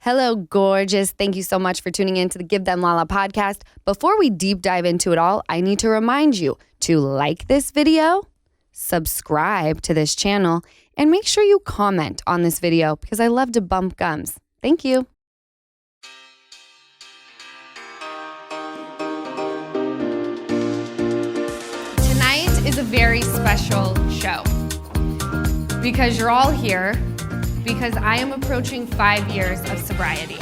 Hello, gorgeous. Thank you so much for tuning in to the Give Them Lala podcast. Before we deep dive into it all, I need to remind you to like this video, subscribe to this channel, and make sure you comment on this video because I love to bump gums. Thank you. Tonight is a very special show because you're all here because I am approaching 5 years of sobriety.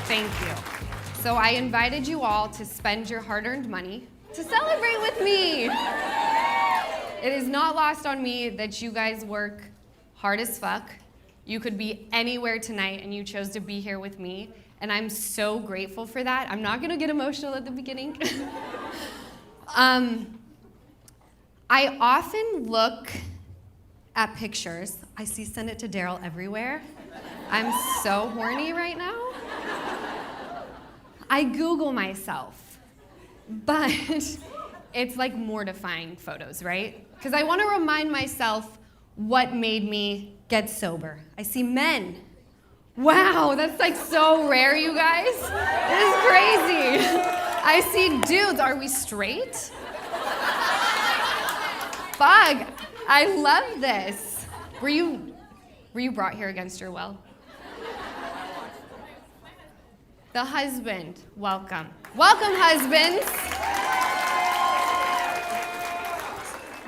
Thank you. So I invited you all to spend your hard-earned money to celebrate with me. It is not lost on me that you guys work hard as fuck. You could be anywhere tonight and you chose to be here with me, and I'm so grateful for that. I'm not gonna get emotional at the beginning. I often look at pictures. I see Send It to Daryl everywhere. I'm so horny right now. I Google myself, but it's like mortifying photos, right? Because I want to remind myself what made me get sober. I see men. Wow, that's like so rare, you guys. It is crazy. I see dudes. Are we straight? Fuck, I love this. Were you brought here against your will? The husband, welcome. Welcome, husbands.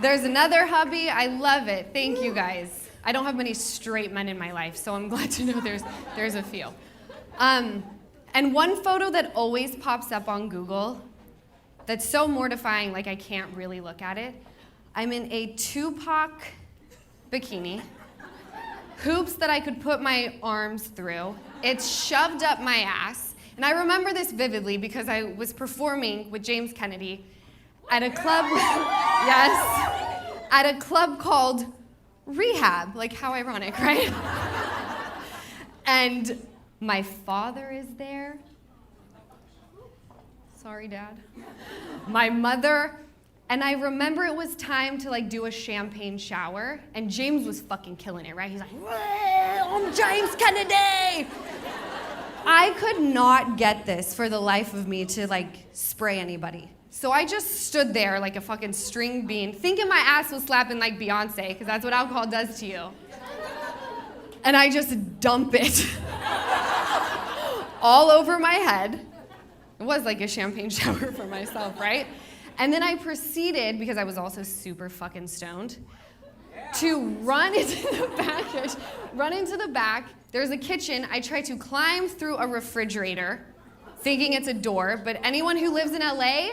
There's another hubby, I love it. Thank you, guys. I don't have many straight men in my life, so I'm glad to know there's a few. And one photo that always pops up on Google that's so mortifying, like I can't really look at it. I'm in a Tupac bikini, hoops that I could put my arms through. It's shoved up my ass. And I remember this vividly because I was performing with James Kennedy at a club, yes, at a club called Rehab. Like, how ironic, right? And my father is there. Sorry, Dad. My mother. And I remember it was time to like do a champagne shower, and James was fucking killing it, right? He's like, I'm James Kennedy! I could not get this for the life of me to like spray anybody. So I just stood there like a fucking string bean, thinking my ass was slapping like Beyonce, because that's what alcohol does to you. And I just dump it all over my head. It was like a champagne shower for myself, right? And then I proceeded, because I was also super fucking stoned, to run into the back. There's a kitchen. I tried to climb through a refrigerator, thinking it's a door, but anyone who lives in LA,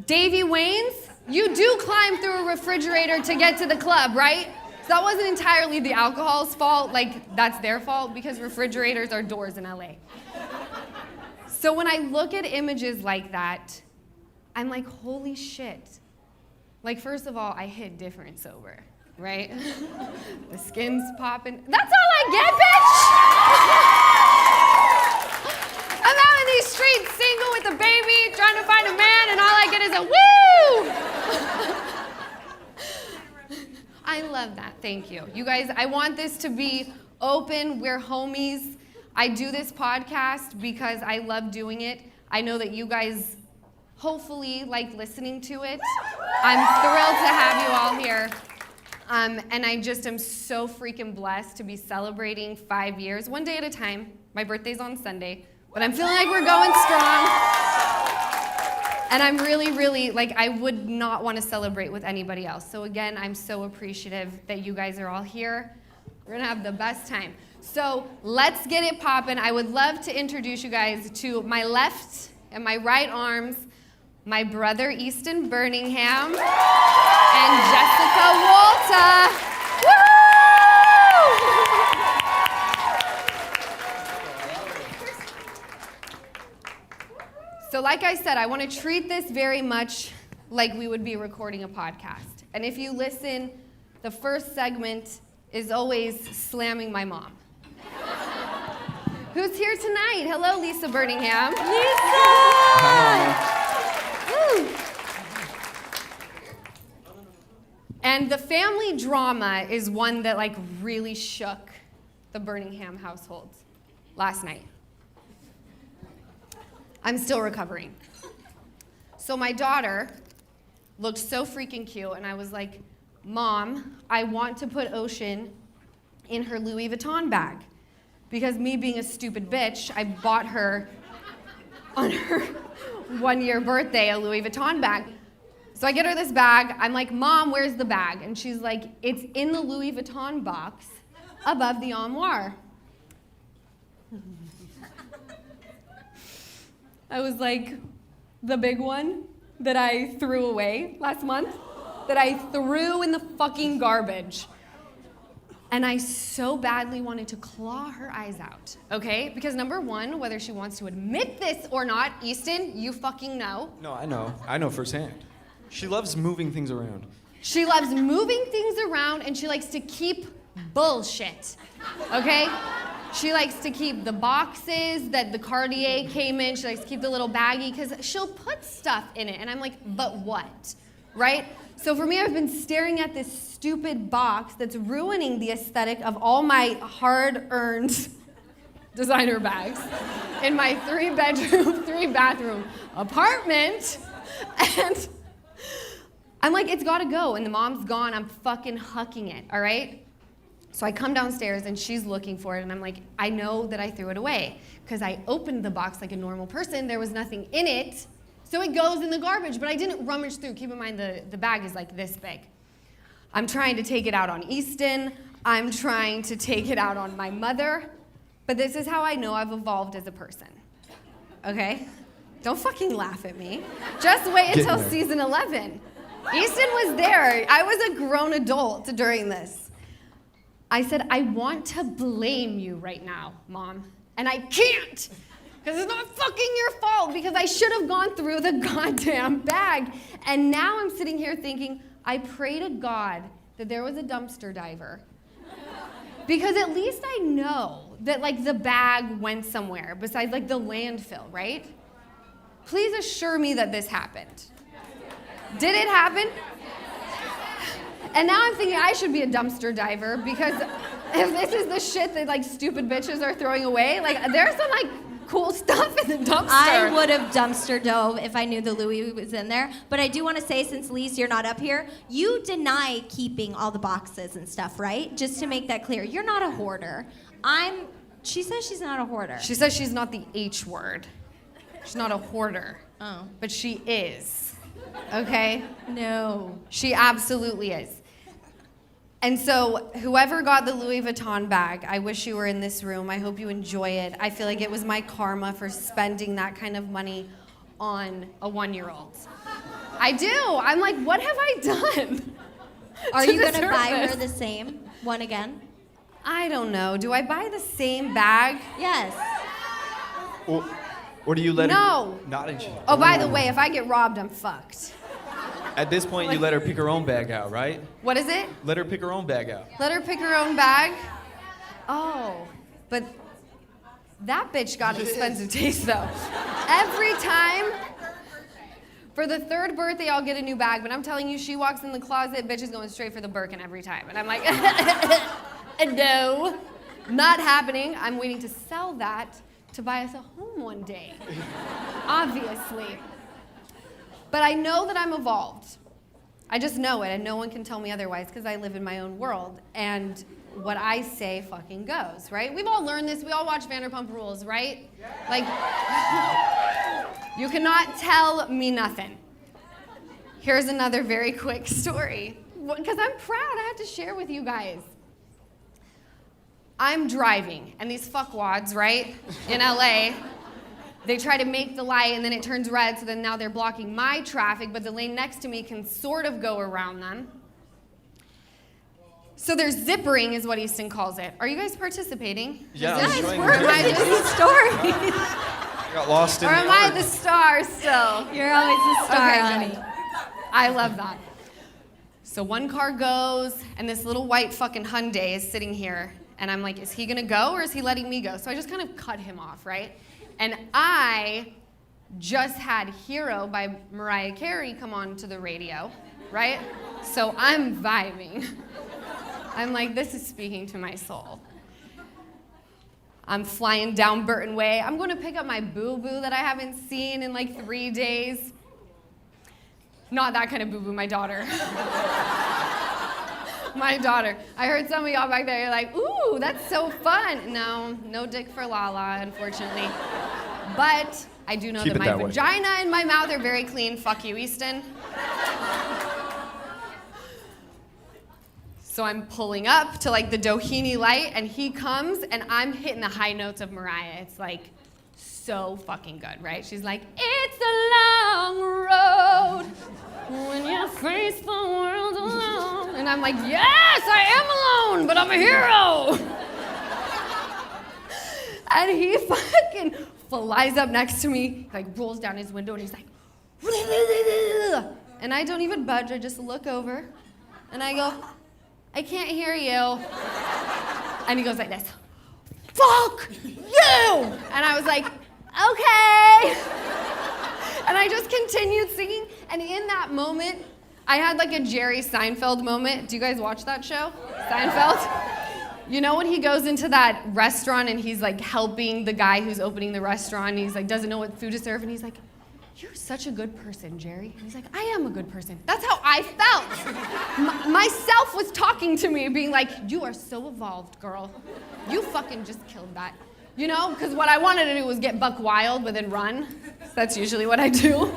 Davy Wayne's, you do climb through a refrigerator to get to the club, right? So that wasn't entirely the alcohol's fault, like that's their fault, because refrigerators are doors in LA. So when I look at images like that, I'm like, holy shit. Like, first of all, I hit different sober, right? The skin's popping. That's all I get, bitch! I'm out in these streets, single with a baby, trying to find a man, and all I get is a woo! I love that, thank you. You guys, I want this to be open, we're homies. I do this podcast because I love doing it. I know that you guys hopefully like listening to it. I'm thrilled to have you all here. And I just am so freaking blessed to be celebrating 5 years, one day at a time. My birthday's on Sunday, but I'm feeling like we're going strong. And I'm really, like, I would not want to celebrate with anybody else. So again, I'm so appreciative that you guys are all here. We're gonna have the best time. So let's get it poppin'. I would love to introduce you guys to my left and my right arms, my brother Easton Birmingham, and Jessica Walter. Woo! So like I said, I want to treat this very much like we would be recording a podcast. And if you listen, the first segment is always slamming my mom. Who's here tonight? Hello, Lisa Birmingham. Lisa! Woo. And the family drama is one that like really shook the Birmingham household last night. I'm still recovering. So my daughter looked so freaking cute, and I was like, Mom, I want to put Ocean in her Louis Vuitton bag. Because me being a stupid bitch, I bought her on her 1-year birthday a Louis Vuitton bag. So I get her this bag. I'm like, Mom, where's the bag? And she's like, it's in the Louis Vuitton box above the armoire. I was like, the big one that I threw away last month, that I threw in the fucking garbage. And I so badly wanted to claw her eyes out, okay? Because number one, whether she wants to admit this or not, Easton, you fucking know. No, I know. I know firsthand. She loves moving things around. She loves moving things around, and she likes to keep bullshit, okay? She likes to keep the boxes that the Cartier came in. She likes to keep the little baggie because she'll put stuff in it. And I'm like, but what, right? So for me, I've been staring at this stupid box that's ruining the aesthetic of all my hard-earned designer bags in my 3-bedroom, 3-bathroom apartment. And I'm like, it's gotta go. And the mom's gone. I'm fucking hucking it, all right? So I come downstairs and she's looking for it, and I'm like, I know that I threw it away because I opened the box like a normal person. There was nothing in it, so it goes in the garbage, but I didn't rummage through. Keep in mind the bag is like this big. I'm trying to take it out on Easton. I'm trying to take it out on my mother, but this is how I know I've evolved as a person, okay? Don't fucking laugh at me. Just wait until season 11. Easton was there. I was a grown adult during this. I said, I want to blame you right now, Mom, and I can't, because it's not fucking your fault, because I should have gone through the goddamn bag. And now I'm sitting here thinking, I pray to God that there was a dumpster diver, because at least I know that like the bag went somewhere besides like the landfill, right? Please assure me that this happened. Did it happen? And now I'm thinking I should be a dumpster diver, because if this is the shit that like stupid bitches are throwing away, like there's some like cool stuff in the dumpster. I would have dumpster dove if I knew the Louis was in there. But I do want to say, since Lise, you're not up here, you deny keeping all the boxes and stuff, right? Just to make that clear, you're not a hoarder. She says she's not a hoarder. She says she's not the H word. She's not a hoarder. Oh. But she is. Okay? No. She absolutely is. And so whoever got the Louis Vuitton bag, I wish you were in this room. I hope you enjoy it. I feel like it was my karma for spending that kind of money on a 1-year-old. I do. I'm like, what have I done? Are you going to buy her the same one again? I don't know. Do I buy the same bag? Yes. Or do you let her... No. Not in... Oh, by the way, if I get robbed, I'm fucked. At this point, you let her pick her own bag out, right? What is it? Let her pick her own bag out. Let her pick her own bag? Oh, but that bitch got expensive taste, though. Every time, for the 3rd birthday, I'll get a new bag, but I'm telling you, she walks in the closet, bitch is going straight for the Birkin every time. And I'm like, no, not happening. I'm waiting to sell that to buy us a home one day, obviously. But I know that I'm evolved. I just know it, and no one can tell me otherwise, because I live in my own world, and what I say fucking goes, right? We've all learned this. We all watch Vanderpump Rules, right? Like, you cannot tell me nothing. Here's another very quick story, because I'm proud. I have to share with you guys. I'm driving, and these fuckwads, right, in LA, they try to make the light, and then it turns red, so then now they're blocking my traffic, but the lane next to me can sort of go around them. So there's zippering, is what Easton calls it. Are you guys participating? Yeah, Guys, I'm we're just stories. got lost in Or am I the star still? You're always the star, Okay, honey. good. I love that. So one car goes, and this little white fucking Hyundai is sitting here, and I'm like, is he gonna go, or is he letting me go? So I just kind of cut him off, right? And I just had Hero by Mariah Carey come on to the radio. right? So I'm vibing. I'm like, this is speaking to my soul. I'm flying down Burton Way. I'm going to pick up my boo-boo that I haven't seen in like 3 days. Not that kind of boo-boo, my daughter. My daughter. I heard some of y'all back there, you're like, ooh, that's so fun. No dick for Lala, unfortunately. But I do know Keep that it my that way. vagina and my mouth are very clean. Fuck you, Easton. So I'm pulling up to like the Doheny light, and he comes, and I'm hitting the high notes of Mariah. It's like so fucking good, right? She's like, it's a long road when you face the world alone. And I'm like, yes, I am alone, but I'm a hero. And he fucking flies up next to me, like rolls down his window, and he's like, and I don't even budge. I just look over, and I go, I can't hear you. And he goes like this, fuck you! And I was like, okay. And I just continued singing, and in that moment, I had like a Jerry Seinfeld moment. Do you guys watch that show, Seinfeld? You know when he goes into that restaurant and he's like helping the guy who's opening the restaurant, and he's like doesn't know what food to serve, and he's like, you're such a good person, Jerry. And he's like, I am a good person. That's how I felt. Myself was talking to me, being like, you are so evolved, girl. You fucking just killed that. You know, because what I wanted to do was get buck wild, but then run. That's usually what I do.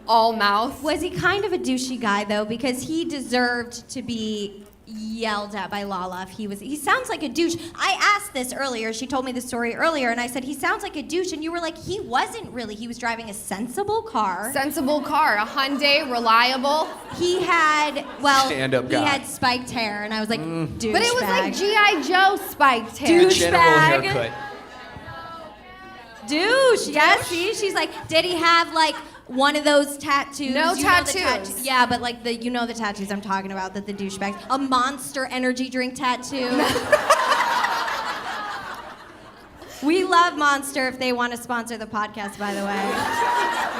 All mouth. Was he kind of a douchey guy, though? Because he deserved to be yelled at by Lala if he sounds like a douche. I asked this earlier. She told me the story earlier, and I said, he sounds like a douche, and you were like, he wasn't really. He was driving a sensible car. Sensible car, a Hyundai, reliable. He had, Stand-up guy. he had spiked hair, and I was like, douchebag. But it was like G.I. Joe spiked hair. Douche General bag. haircut. Douche, yes, see? She's like, did he have like one of those tattoos? No You know the tattoos. Yeah, but like the tattoos I'm talking about, that the douchebags. A Monster energy drink tattoo. We love Monster if they want to sponsor the podcast, by the way.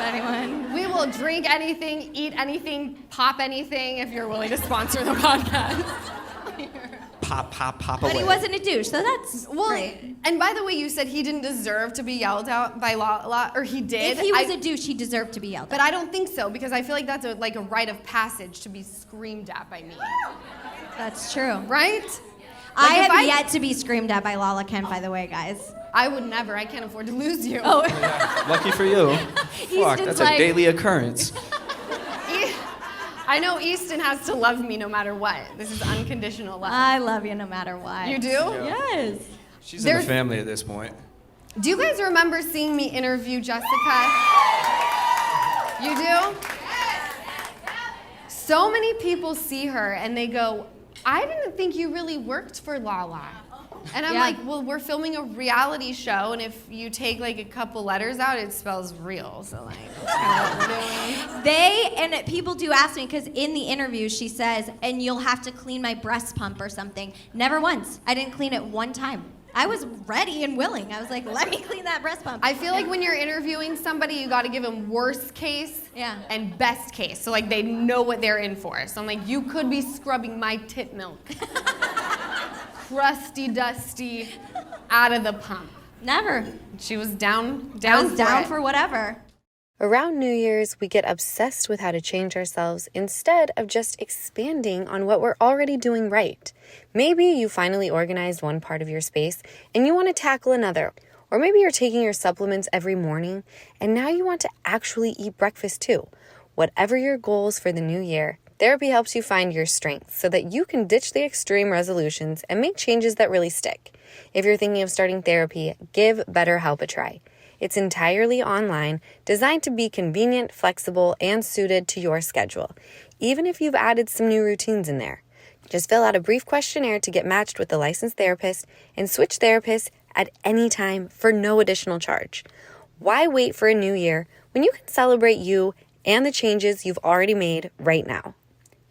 Anyone? We will drink anything, eat anything, pop anything if you're willing to sponsor the podcast. Pop But away. he wasn't a douche, so that's Well, great. and by the way, you said he didn't deserve to be yelled at by Lala, or he did. If he was a douche, he deserved to be yelled But at. I don't think so, because I feel like that's a rite of passage to be screamed at by me. That's true. Right? I Like, if have yet to be screamed at by Lala Kent, by the way, guys. I would never. I can't afford to lose you. Oh, Lucky for you. Fuck, just that's like- a daily occurrence. I know Easton has to love me no matter what. This is unconditional love. I love you no matter what. You do? Yes. She's in There's- the family at this point. Do you guys remember seeing me interview Jessica? You do? So many people see her and they go, I didn't think you really worked for Lala. And I'm Yeah. like, well, we're filming a reality show, and if you take like a couple letters out, it spells real. So like, that's kind of what we're doing. People do ask me, because in the interview she says, and you'll have to clean my breast pump or something. Never once. I didn't clean it one time. I was ready and willing. I was like, let me clean that breast pump. I feel like when you're interviewing somebody, you got to give them worst case and best case. So like they know what they're in for. So I'm like, you could be scrubbing my tit milk. Crusty, dusty, out of the pump. Never. She was down I was down it. for whatever. Around New Year's, we get obsessed with how to change ourselves instead of just expanding on what we're already doing right. Maybe you finally organized one part of your space and you want to tackle another. Or maybe you're taking your supplements every morning and now you want to actually eat breakfast too. Whatever your goals for the new year, therapy helps you find your strengths so that you can ditch the extreme resolutions and make changes that really stick. If you're thinking of starting therapy, give BetterHelp a try. It's entirely online, designed to be convenient, flexible, and suited to your schedule, even if you've added some new routines in there. Just fill out a brief questionnaire to get matched with a licensed therapist and switch therapists at any time for no additional charge. Why wait for a new year when you can celebrate you and the changes you've already made right now?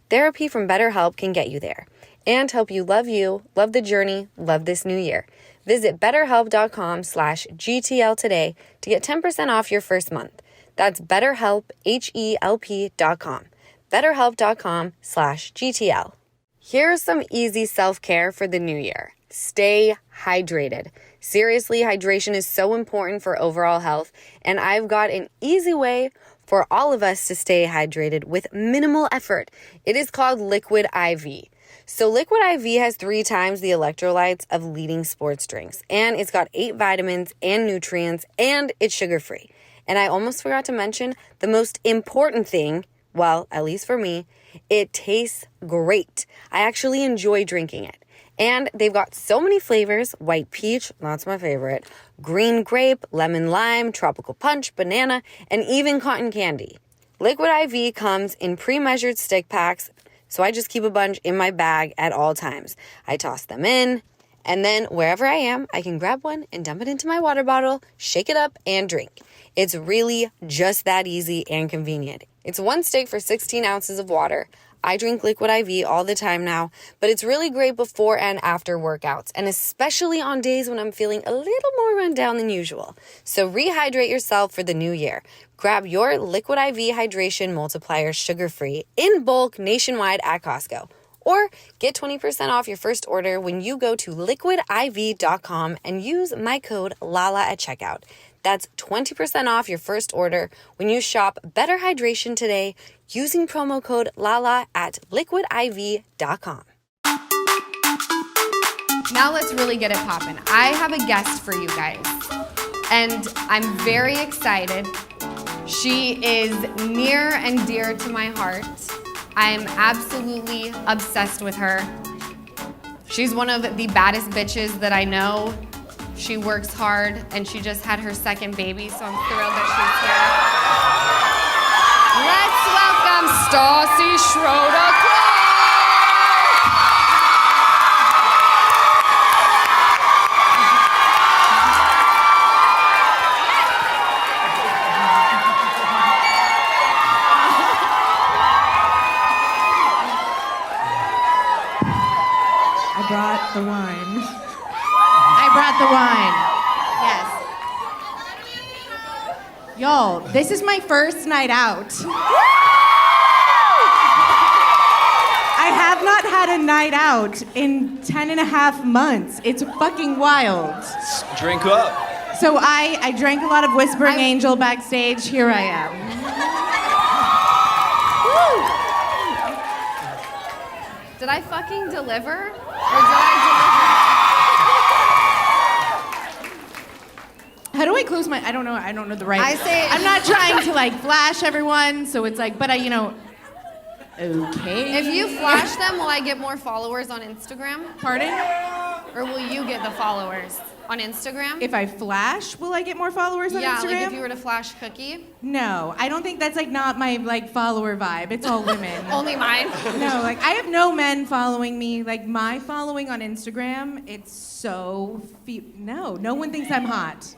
Therapy from BetterHelp can get you there and help you, love the journey, love this new year. Visit betterhelp.com/GTL today to get 10% off your first month. That's BetterHelp, HELP.com. betterhelp.com/GTL. Here's some easy self-care for the new year. Stay hydrated. Seriously, hydration is so important for overall health, and I've got an easy way for all of us to stay hydrated with minimal effort. It is called Liquid IV. So Liquid IV has 3 times the electrolytes of leading sports drinks, and it's got 8 vitamins and nutrients, and it's sugar-free. And I almost forgot to mention the most important thing, well, at least for me, it tastes great. I actually enjoy drinking it. And they've got so many flavors: white peach, that's my favorite, green grape, lemon lime, tropical punch, banana, and even cotton candy. Liquid IV comes in pre-measured stick packs, so I just keep a bunch in my bag at all times. I toss them in, and then wherever I am, I can grab one and dump it into my water bottle, shake it up, and drink. It's really just that easy and convenient. It's 1 stick for 16 ounces of water. I drink Liquid IV all the time now, but it's really great before and after workouts, and especially on days when I'm feeling a little more run down than usual. So rehydrate yourself for the new year. Grab your Liquid IV Hydration Multiplier sugar-free in bulk nationwide at Costco. Or get 20% off your first order when you go to liquidiv.com and use my code LALA at checkout. That's 20% off your first order when you shop Better Hydration today using promo code LALA at liquidiv.com. Now let's really get it poppin'. I have a guest for you guys, and I'm very excited. She is near and dear to my heart. I am absolutely obsessed with her. She's one of the baddest bitches that I know. She works hard, and she just had her second baby, so I'm thrilled that she's here. Let's welcome Stassi Schroeder. I brought the wine. I brought the wine. Yes. Y'all, this is my first night out. I have not had a night out in 10 and a half months. It's fucking wild. Drink up. So I drank a lot of Whispering Angel backstage. Here I am. Did I fucking deliver? Or did I How do I close my? I don't know the right. I say- I'm not trying to like flash everyone, so it's like, but okay. If you flash them, will I get more followers on Instagram? Pardon? Or will you get the followers on Instagram? If I flash, will I get more followers on Instagram? Yeah, like if you were to flash Cookie. No, I don't think that's like not my like follower vibe. It's all women. Only mine. No, like I have no men following me. Like my following on Instagram, it's so no one thinks I'm hot.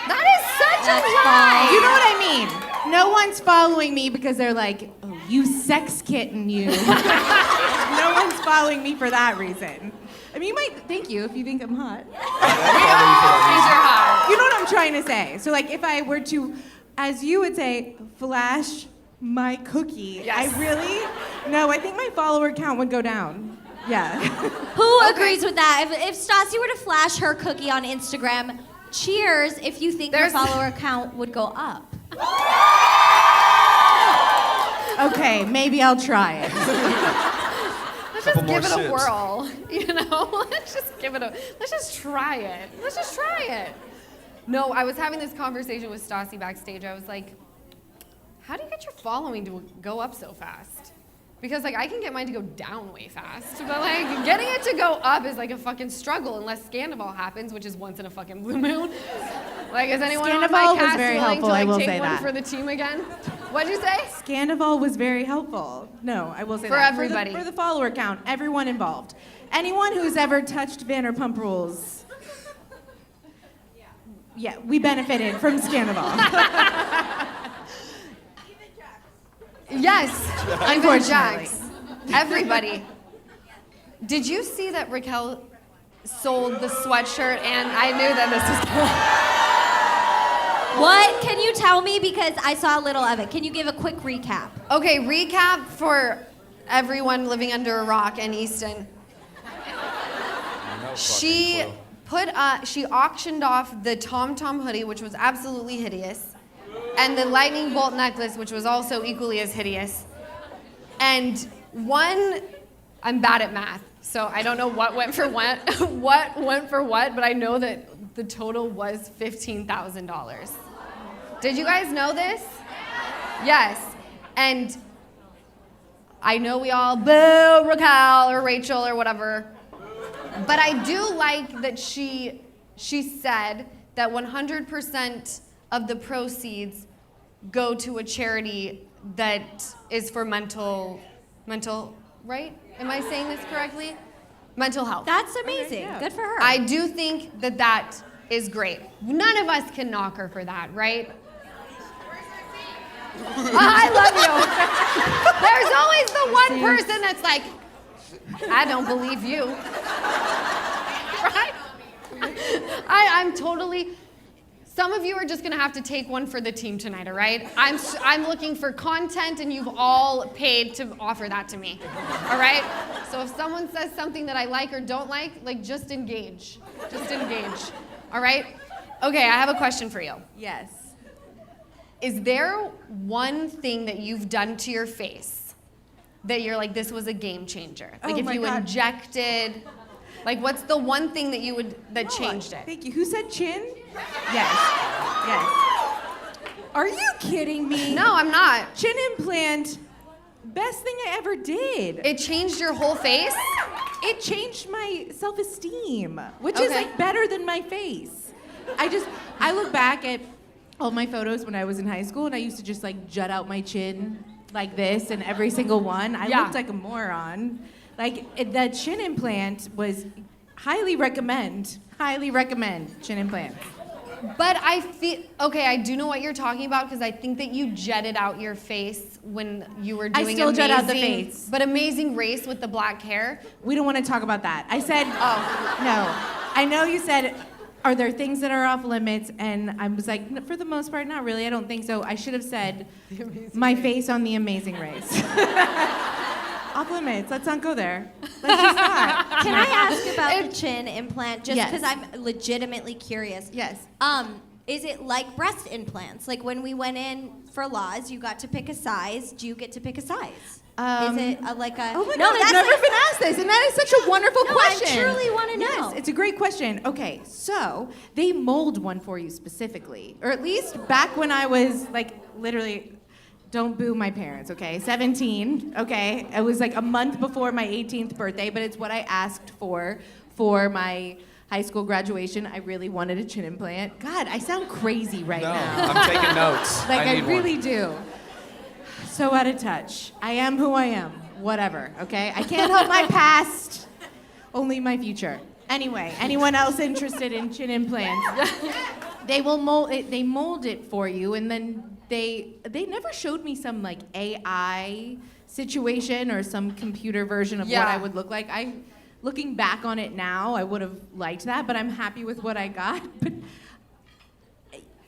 That is such a lie. You know what I mean? No one's following me because they're like, oh, you sex kitten, you. No one's following me for that reason. I mean, you might, thank you if you think I'm hot. Things are hot. You know what I'm trying to say? So like if I were to, as you would say, flash my cookie, Yes. I think my follower count would go down. Yeah. Who agrees with that? If Stassi were to flash her cookie on Instagram, cheers if you think her follower count would go up. Okay, maybe I'll try it. Let's just give it a whirl, you know? Let's just try it. Let's just try it. No, I was having this conversation with Stassi backstage. I was like, how do you get your following to go up so fast? Because like I can get mine to go down way fast, but like getting it to go up is like a fucking struggle unless Scandival happens, which is once in a fucking blue moon. Like is anyone on my Scandival was cast very willing helpful, to I like will take say one that. for the team again? What'd you say? Scandival was very helpful. No, I will say For that. everybody. For the follower count, everyone involved. Anyone who's ever touched Vanderpump Rules. Yeah, we benefited from Scandival. Yes, even Unfortunately. Jax. Everybody. Did you see that Raquel sold the sweatshirt? And I knew that this was What? Can you tell me? Because I saw a little of it. Can you give a quick recap? Okay, recap for everyone living under a rock in Easton. She she auctioned off the Tom Tom hoodie, which was absolutely hideous, and the lightning bolt necklace, which was also equally as hideous. And I'm bad at math, so I don't know what went for what, but I know that the total was $15,000. Did you guys know this? Yes. And I know we all boo Raquel or Rachel or whatever, but I do like that she said that 100% of the proceeds go to a charity that is for mental, right? Am I saying this correctly? Mental health. That's amazing. Good for her. I do think that is great. None of us can knock her for that, right? I love you. There's always the one person that's like, I don't believe you. Right? I'm totally. Some of you are just gonna have to take one for the team tonight, all right? I'm looking for content, and you've all paid to offer that to me, all right? So if someone says something that I like or don't like, just engage. Just engage, all right? Okay, I have a question for you. Yes. Is there one thing that you've done to your face that you're like, this was a game changer? Like if you injected, what's the one thing that that changed it? Thank you. Who said chin? Yes. Are you kidding me? No, I'm not. Chin implant, best thing I ever did. It changed your whole face? It changed my self-esteem, which is better than my face. I look back at all my photos when I was in high school, and I used to just jut out my chin like this, and every single one, I looked like a moron. The chin implant was highly recommend chin implants. But I feel, I do know what you're talking about, because I think that you jetted out your face when you were doing jet out the face. But Amazing Race with the black hair. We don't want to talk about that. I said, no. I know you said, are there things that are off limits? And I was like, for the most part, not really. I don't think so. I should have said my face on The Amazing Race. Off limits. Let's not go there. Let's just not. Can I ask about the chin implant? Just because I'm legitimately curious. Yes. Is it like breast implants? Like when we went in for Laws, you got to pick a size. Do you get to pick a size? Is it like a? Oh my God, I've never been asked this, and that is such a wonderful question. I truly want to know. Yes, it's a great question. Okay, so they mold one for you specifically, or at least back when I was literally. Don't boo my parents, okay? 17, okay? It was a month before my 18th birthday, but it's what I asked for my high school graduation. I really wanted a chin implant. God, I sound crazy right now. I'm taking notes. I really do. So out of touch. I am who I am. Whatever, okay? I can't help my past, only my future. Anyway, anyone else interested in chin implants? They will mold it for you, and then they never showed me some AI situation or some computer version of what I would look like. Looking back on it now, I would have liked that, but I'm happy with what I got. But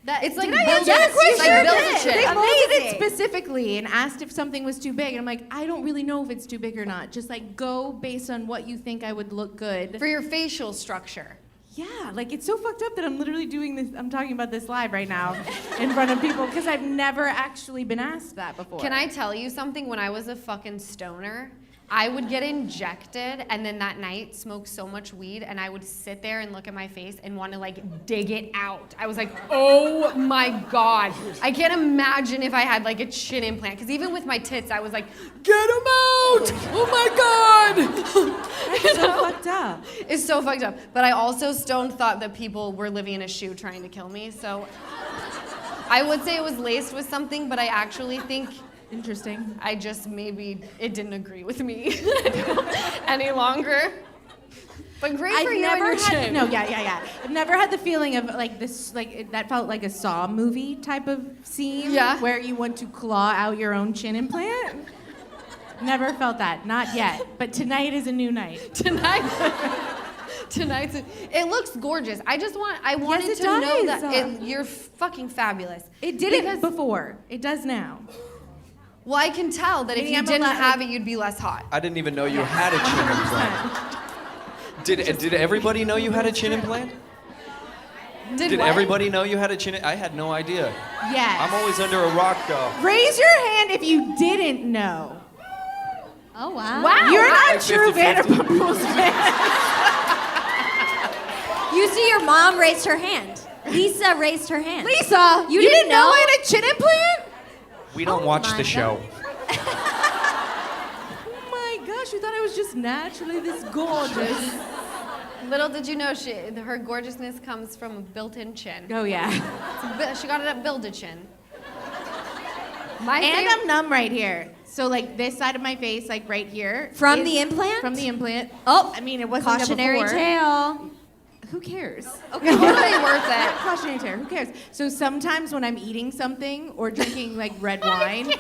It's like Did I answer the question? Build-A-Chick. They molded it specifically and asked if something was too big, and I'm like, I don't really know if it's too big or not. Just go based on what you think I would look good. For your facial structure. Yeah, it's so fucked up that I'm literally doing this. I'm talking about this live right now in front of people because I've never actually been asked that before. Can I tell you something? When I was a fucking stoner, I would get injected and then that night smoke so much weed, and I would sit there and look at my face and want to dig it out. I was like, oh my God. I can't imagine if I had a chin implant, because even with my tits, I was like, get them out! Oh my God! That's so fucked up. It's so fucked up. But I also stoned thought that people were living in a shoe trying to kill me, so I would say it was laced with something, but I actually think interesting. I just maybe it didn't agree with me any longer. But great for you and your chin. No, yeah. I've never had the feeling of this, that felt like a Saw movie type of scene. Yeah. Where you want to claw out your own chin implant. Never felt that, not yet. But tonight is a new night. Tonight. Tonight's, it looks gorgeous. I wanted it to know does. that you're fucking fabulous. It didn't Because- before. It does now. Well, I can tell that if Maybe you I'm didn't allowed- have it, you'd be less hot. I didn't even know you had a chin implant. Did everybody know you had a chin implant? Did what? everybody know you had a chin? I had no idea. Yes. I'm always under a rock, though. Raise your hand if you didn't know. Oh, wow. Wow. You're not Like true 50-50. Vanderpump Rules fan. You see, your mom raised her hand. Lisa raised her hand. Lisa, You you didn't didn't know know? I had a chin implant? We don't Oh watch my the show. Oh my gosh, you thought I was just naturally this gorgeous. Little did you know her gorgeousness comes from a built-in chin. Oh yeah. She got it at Build-A-Chin. And I'm numb right here. So like this side of my face, like right here. From is- the implant? From the implant. Oh, I mean, it wasn't cautionary before. tale. Who cares? totally worth it. Cautionary tale. Who cares? So sometimes when I'm eating something or drinking like red wine.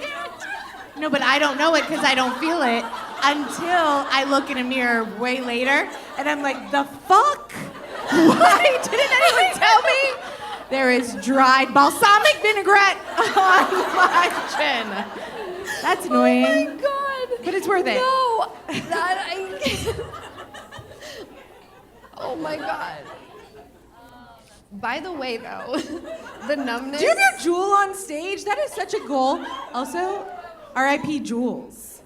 No, but I don't know it because I don't feel it until I look in a mirror way later and I'm like, the fuck? Why didn't anyone tell me? There is dried balsamic vinaigrette on my chin. That's annoying. Oh my god. But it's worth it. No, that I. Oh my god. By the way, though, the numbness. Do you have your jewel on stage? That is such a goal. Also, R.I.P. Jules.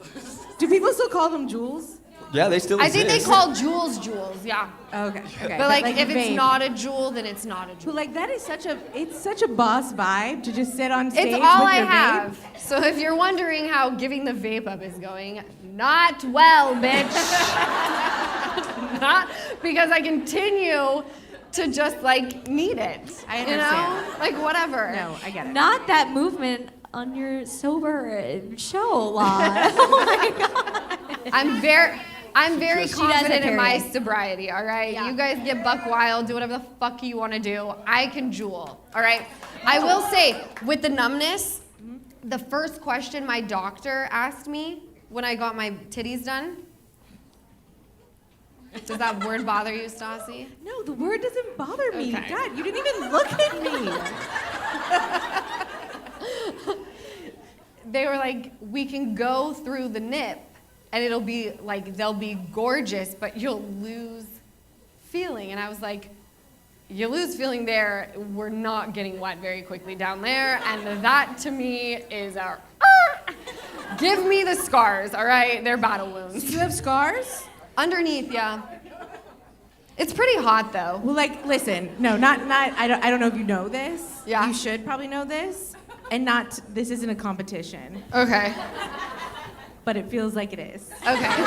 Do people still call them jewels? Yeah, they still I exist. think they call jewels, yeah. Okay. Okay. But like, if it's vape. not a jewel, then it's not a But jewel. like that is such a boss vibe to just sit on stage It's all with I your have. vape. So if you're wondering how giving the vape up is going, not well, bitch. Not because I continue to just like need it. I You know? understand. Like whatever. No, I get it. Not that movement on your sober show, Lala. Oh my god. I'm very She does a confident in my period. sobriety, all right? Yeah. You guys get buck wild, do whatever the fuck you want to do. I can jewel, all right? I will say, with the numbness, the first question my doctor asked me when I got my titties done. Does that word bother you, Stassi? No, the word doesn't bother me. Okay. God, you didn't even look at me. They were like, we can go through the nip and it'll be like, they'll be gorgeous, but you'll lose feeling. And I was like, you lose feeling there, we're not getting wet very quickly down there. And that to me is our, give me the scars, all right? They're battle Do wounds. you have scars? Underneath, yeah. It's pretty hot though. Well, like, listen, no, not. I don't know if you know this. Yeah. You should probably know this, and not. This isn't a competition, Okay, but it feels like it is. okay.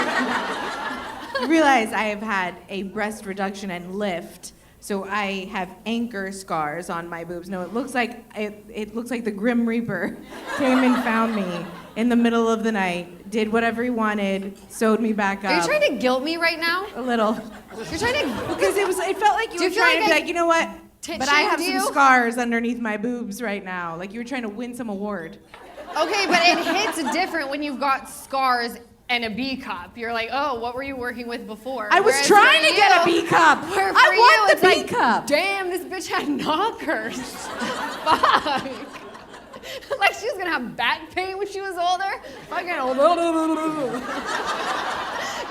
You realize I have had a breast reduction and lift, so I have anchor scars on my boobs. No, it looks like the Grim Reaper came and found me in the middle of the night, did whatever he wanted, sewed me back up. Are you trying to guilt me right now? A little. You're trying to, Because it felt like you Do you were feel trying like to be I like, you know what? tit But I have shamed some you? scars underneath my boobs right now. Like you were trying to win some award. okay, but it hits different when you've got scars and a B cup. You're like, oh, what were you working with before? I was Whereas trying for to get a you- B cup. Where for I you, want it's the B like, cup. damn, this bitch had knockers. Fuck. Like she was gonna have back pain when she was older. Fucking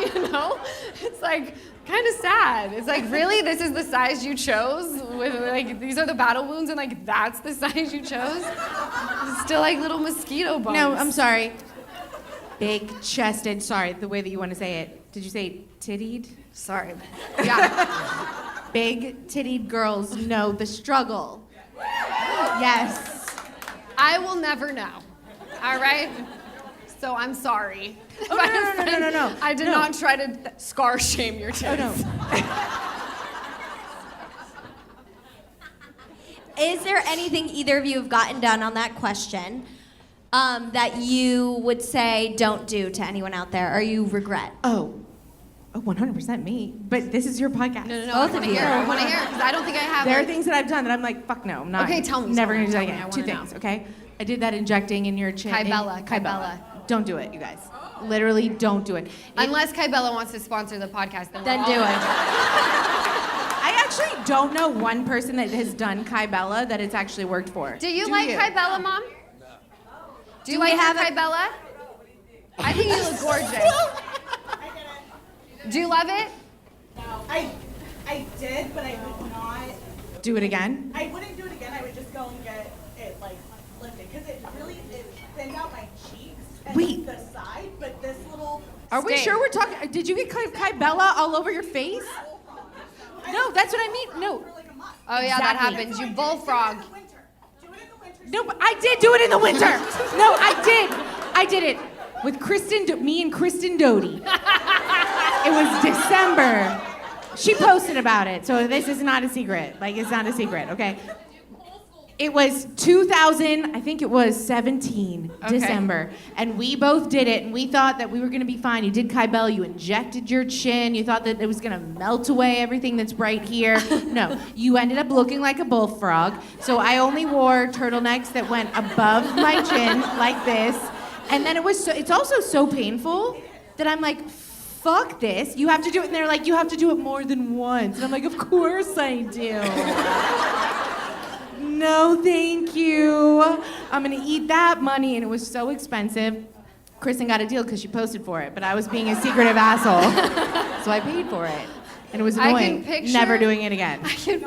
you know? It's like kind of sad. It's like, really? This is the size you chose? With like these are the battle wounds and like that's the size you chose? It's still like little mosquito bites. No, I'm sorry. Big chested. Sorry, the way that you want to say it. Did you say tittied? sorry. Yeah. Big tittied girls know the struggle. Yes. I will never know. All right? So I'm sorry. Oh, no. I did No. not try to scar shame your tits. Oh no. Is there anything either of you have gotten done on that question that you would say don't do to anyone out there or you regret? Oh, 100% me. But this is your podcast. No. Both I of want to you. hear. I want to hear because I don't think I have. There are like- things that I've done that I'm like, fuck no, I'm not. Okay, tell me, Never tell gonna do me, that tell me, again. I Two wanna things, know. okay? I did that injecting in your chin. Kybella. Don't do it, you guys. Literally, don't do it. Unless Kybella wants to sponsor the podcast, then Then we're do all- it. I actually don't know one person that has done Kybella that it's actually worked for. Do you like Kybella, Mom? Do you we like have her Kybella? I think you look gorgeous. Do you love it? No, I did, but I would not. Do it again? I wouldn't do it again. I would just go and get it like lifted because it thinned out my cheeks and Wait. the side. But this little. Are we Stay. sure we're talking? Did you get Kybella all over your face? No, that's what I mean. No. For like a month. Oh yeah, that Exactly. happens. You bullfrog. Do it in the winter. Do it in the winter. No, but I did do it in the winter. No, I did. I did it with me and Kristen Doty. It was December. She posted about it, so this is not a secret. Like, it's not a secret, okay? It was 2000, I think it was 17, Okay. December. And we both did it, and we thought that we were gonna be fine. You did Kybella, you injected your chin, you thought that it was gonna melt away everything that's right here. No, you ended up looking like a bullfrog. So I only wore turtlenecks that went above my chin, like this. And then it's also so painful that I'm like, fuck this. You have to do it. And they're like, you have to do it more than once. And I'm like, of course I do. No, thank you. I'm going to eat that money. And it was so expensive. Kristen got a deal because she posted for it. But I was being a secretive asshole. So I paid for it. And it was I can annoying. picture- Never doing it again. I can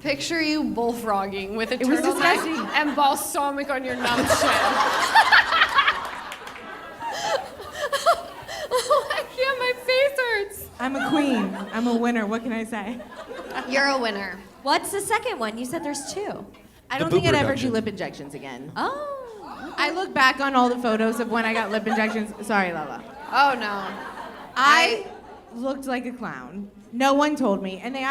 picture you bullfrogging with a It was turtleneck disgusting. and balsamic on your numb chin. Oh, I can't. My face hurts. I'm a queen. I'm a winner. What can I say? You're a winner. What's the second one? You said there's two. I The don't think boob I'd ever reduction. do lip injections again. Oh. I look back on all the photos of when I got lip injections. Sorry, Lala. Oh no. I looked like a clown. No one told me, and they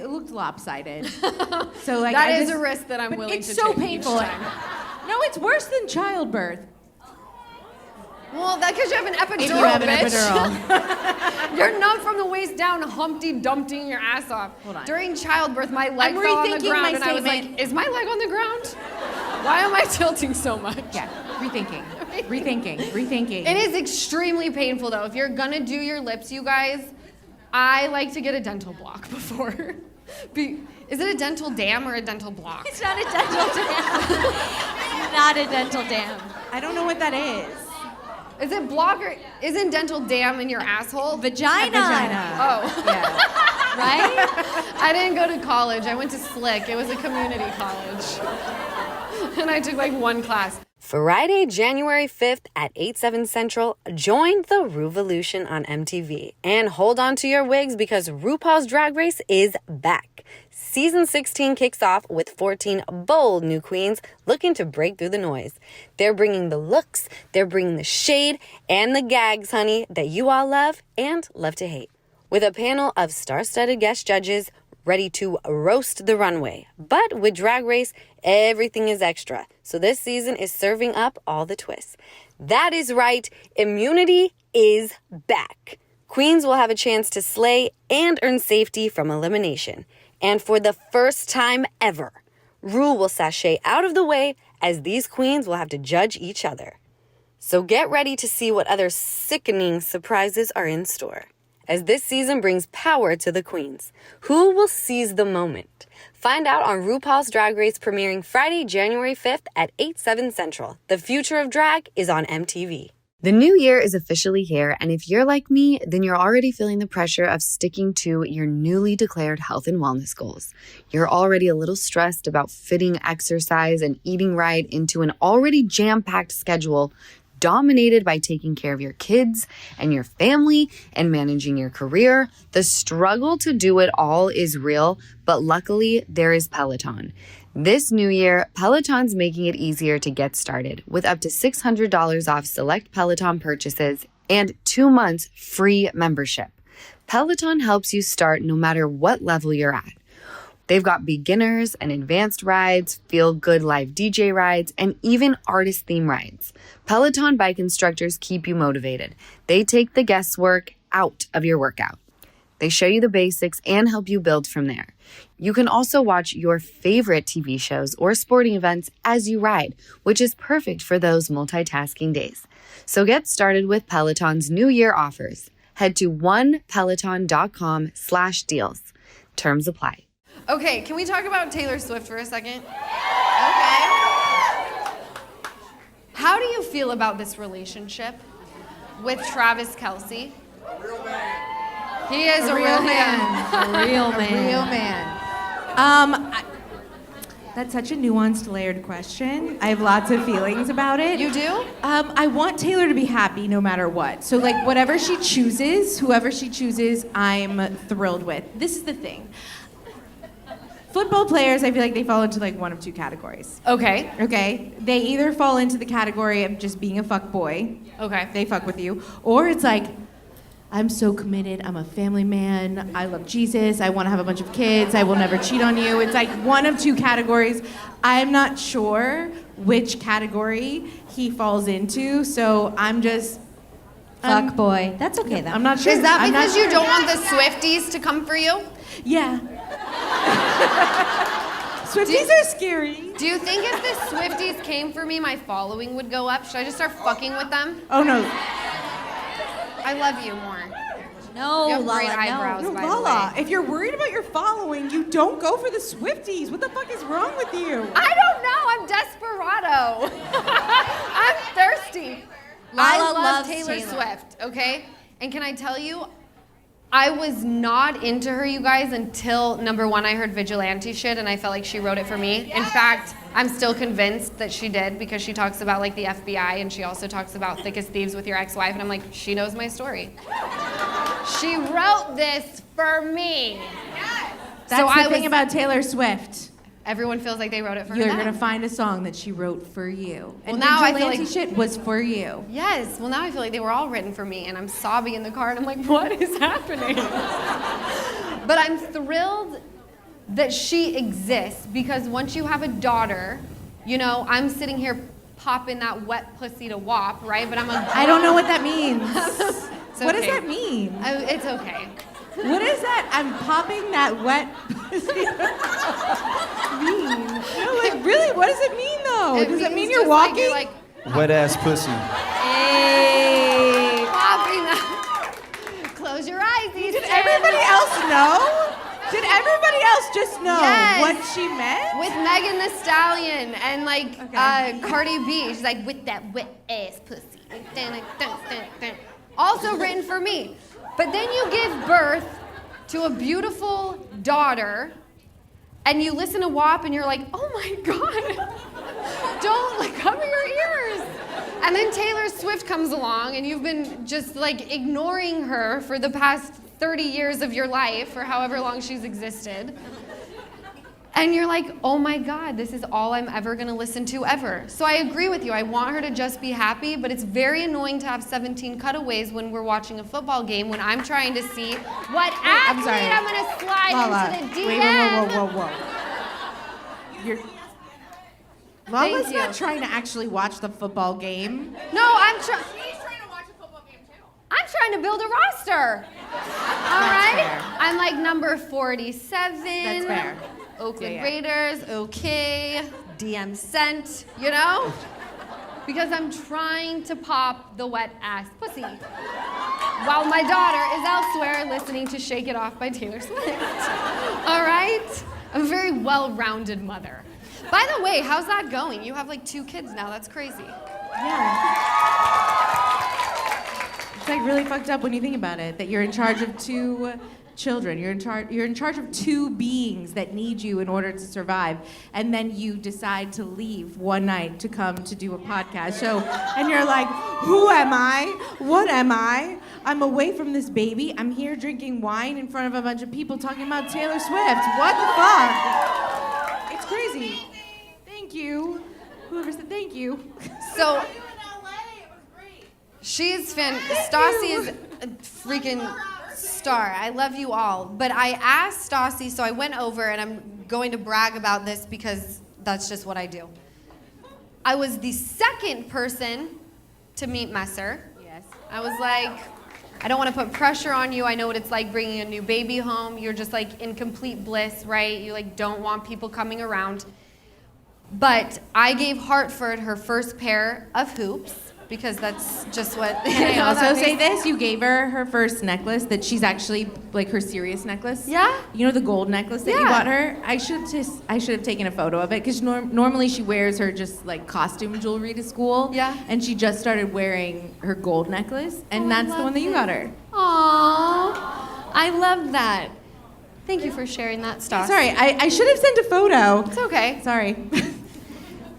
looked lopsided. So like That I is just- a risk that I'm but willing it's to so take each painful. time. No, it's worse than childbirth. Well, that's because you have an epidural, If you have an bitch. epidural. You're numb from the waist down, Humpty Dumptying your ass off. Hold on. During childbirth, my leg I'm fell on the rethinking ground, my and I was statement. like, "Is my leg on the ground? Why am I tilting so much?" Yeah, rethinking. It is extremely painful though. If you're gonna do your lips, you guys, I like to get a dental block before. Is it a dental dam or a dental block? It's not a dental dam. Not a dental dam. I don't know what that is. Is it block or isn't dental dam in your asshole? Vagina. Vagina. Oh. Yeah. Right? I didn't go to college. I went to Slick. It was a community college. And I took like one class. Friday, January 5th at 8/7 Central, join the Ruvolution on MTV. And hold on to your wigs because RuPaul's Drag Race is back. Season 16 kicks off with 14 bold new queens looking to break through the noise. They're bringing the looks, they're bringing the shade, and the gags, honey, that you all love and love to hate. With a panel of star-studded guest judges ready to roast the runway. But with Drag Race, everything is extra. So this season is serving up all the twists. That is right, immunity is back. Queens will have a chance to slay and earn safety from elimination. And for the first time ever, Ru will sashay out of the way as these queens will have to judge each other. So get ready to see what other sickening surprises are in store, as this season brings power to the queens. Who will seize the moment? Find out on RuPaul's Drag Race premiering Friday, January 5th at 8/7 Central. The future of drag is on MTV. The new year is officially here, and if you're like me, then you're already feeling the pressure of sticking to your newly declared health and wellness goals. You're already a little stressed about fitting exercise and eating right into an already jam-packed schedule dominated by taking care of your kids and your family and managing your career. The struggle to do it all is real, but luckily there is Peloton. This new year, Peloton's making it easier to get started with up to $600 off select Peloton purchases and 2 months free membership. Peloton helps you start no matter what level you're at. They've got beginners and advanced rides, feel-good live DJ rides, and even artist theme rides. Peloton bike instructors keep you motivated. They take the guesswork out of your workout. They show you the basics and help you build from there. You can also watch your favorite TV shows or sporting events as you ride, which is perfect for those multitasking days. So get started with Peloton's New Year offers. Head to onepeloton.com/deals. Terms apply. Okay, can we talk about Taylor Swift for a second? Okay. How do you feel about this relationship with Travis Kelce? He is a real man. A real man. That's such a nuanced, layered question. I have lots of feelings about it. You do? I want Taylor to be happy no matter what. So, like, whatever she chooses, whoever she chooses, I'm thrilled with. This is the thing. Football players, I feel like they fall into, like, one of two categories. Okay. Okay? They either fall into the category of just being a fuck boy. Okay. They fuck with you. Or it's like, I'm so committed. I'm a family man. I love Jesus. I want to have a bunch of kids. I will never cheat on you. It's like one of two categories. I'm not sure which category he falls into, so I'm just... Fuck boy. That's okay though. I'm not sure. Is that I'm not because you sure. don't want the Swifties to come for you? Yeah. Swifties are scary. Do you think if the Swifties came for me, my following would go up? Should I just start fucking with them? Oh, no. I love you more. No, You have Lala, great no. eyebrows, No, by the Lala, way. if you're worried about your following, you don't go for the Swifties. What the fuck is wrong with you? I don't know. I'm desperado. I'm thirsty. I Lala love loves Taylor Taylor. Swift, okay? And can I tell you, I was not into her, you guys, until number one, I heard vigilante shit, and I felt like she wrote it for me. In fact, I'm still convinced that she did because she talks about like the FBI, and she also talks about Thick as Thieves with your ex-wife, and I'm like, she knows my story. She wrote this for me. That's So the I thing was- about Taylor Swift. Everyone feels like they wrote it for You're them. gonna find a song that she wrote for you. And now I feel vigilante like- shit was for you. Yes, well now I feel like they were all written for me, and I'm sobbing in the car, and I'm like, what is happening? But I'm thrilled that she exists, because once you have a daughter, you know, I'm sitting here popping that wet pussy to wop, right? But I'm a I don't know what that means. It's What does okay. that mean? It's okay. What is that? I'm popping that wet pussy. mean? No, like really? What does it mean though? Does it mean means you're just like walking? like Wet ass pussy. Hey. popping that. Close your eyes, Did Easton. everybody else know? Did everybody else just know Yes. what she meant? With Megan Thee Stallion and like Okay. Cardi B. She's like, with that wet ass pussy. Dun, dun, dun, dun. Also written for me. But then you give birth to a beautiful daughter, and you listen to WAP and you're like, oh my God, don't like cover your ears. And then Taylor Swift comes along, and you've been just like ignoring her for the past 30 years of your life, or however long she's existed. And you're like, oh my God, this is all I'm ever gonna listen to ever. So I agree with you. I want her to just be happy, but it's very annoying to have 17 cutaways when we're watching a football game when I'm trying to see what athlete sorry. I'm gonna slide Lala, into the DM. wait, whoa. You're... Lala's Thank you. not trying to actually watch the football game. No, I'm trying. She's trying to watch a football game too. I'm trying to build a roster. All right? fair. I'm like number 47. That's fair. Oakland Yeah. Raiders, okay. DM sent, you know? Because I'm trying to pop the wet ass pussy. While my daughter is elsewhere listening to Shake It Off by Taylor Swift. All right? I'm a very well-rounded mother. By the way, how's that going? You have like 2 kids now. That's crazy. Yeah. It's like really fucked up when you think about it, that you're in charge of 2 children. You're in charge of 2 beings that need you in order to survive. And then you decide to leave one night to come to do a podcast show. And you're like, who am I? What am I? I'm away from this baby. I'm here drinking wine in front of a bunch of people talking about Taylor Swift. What the fuck? It's crazy. Thank you. Whoever said thank you. So she's Stassi is a freaking star. I love you all. But I asked Stassi, so I went over, and I'm going to brag about this because that's just what I do. I was the second person to meet Messer. Yes. I was like, I don't want to put pressure on you. I know what it's like bringing a new baby home. You're just like in complete bliss, right? You like don't want people coming around. But I gave Hartford her first pair of hoops because that's just what. Can I also say this? You gave her first necklace that she's actually like her serious necklace. Yeah. You know the gold necklace that you Yeah. bought her? I should have taken a photo of it because normally she wears her just like costume jewelry to school. Yeah. And she just started wearing her gold necklace, and Oh, I that's the love one that you it. got her. Aww, I love that. Thank you for sharing that, Stassi. Sorry, I should have sent a photo. It's okay. Sorry.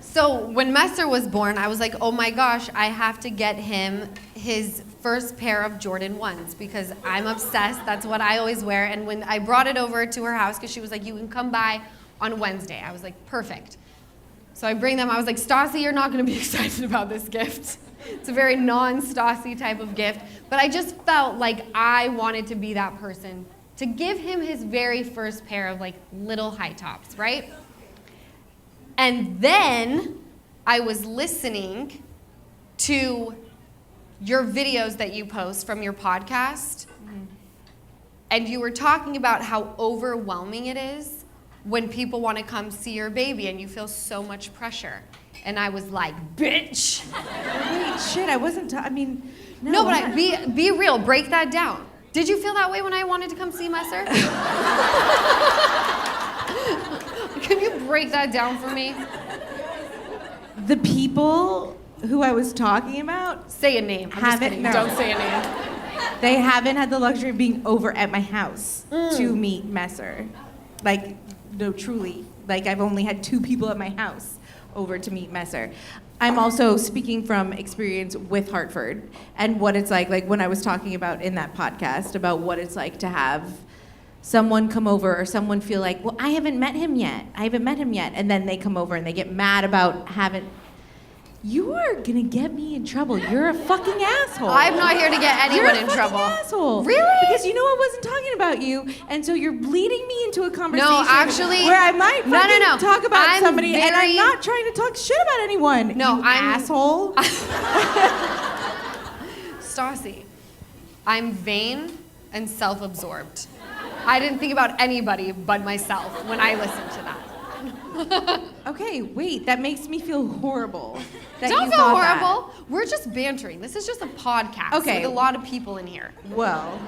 So when Messer was born, I was like, oh my gosh, I have to get him his first pair of Jordan 1s because I'm obsessed. That's what I always wear. And when I brought it over to her house, because she was like, you can come by on Wednesday. I was like, perfect. So I bring them. I was like, Stassi, you're not going to be excited about this gift. It's a very non-Stassi type of gift. But I just felt like I wanted to be that person to give him his very first pair of like little high tops, right? And then I was listening to your videos that you post from your podcast, and you were talking about how overwhelming it is when people want to come see your baby and you feel so much pressure. And I was like, bitch. Wait, shit, I wasn't. I mean, No, but be real. Break that down. Did you feel that way when I wanted to come see Messer? Can you break that down for me? The people who I was talking about, Say a name. I'm just Haven't- kidding. no. Don't say a name. they haven't had the luxury of being over at my house to meet Messer. Like, no, truly. Like, I've only had 2 people at my house over to meet Messer. I'm also speaking from experience with Hartford and what it's like when I was talking about in that podcast about what it's like to have someone come over or someone feel like, well, I haven't met him yet. And then they come over and they get mad about you are gonna get me in trouble. You're a fucking asshole. I'm not here to get anyone You're a in fucking trouble. Asshole. Really? Because you know I wasn't talking about you, and so you're leading me into a conversation actually- where I might No, fucking no. talk about I'm somebody, and I'm very- not trying to talk shit about anyone. No, you I'm- asshole. Stassi, I'm vain and self-absorbed. I didn't think about anybody but myself when I listened to that. Okay, wait, that makes me feel horrible. That Don't you feel thought that. horrible. We're just bantering. This is just a podcast Okay. with a lot of people in here. Well,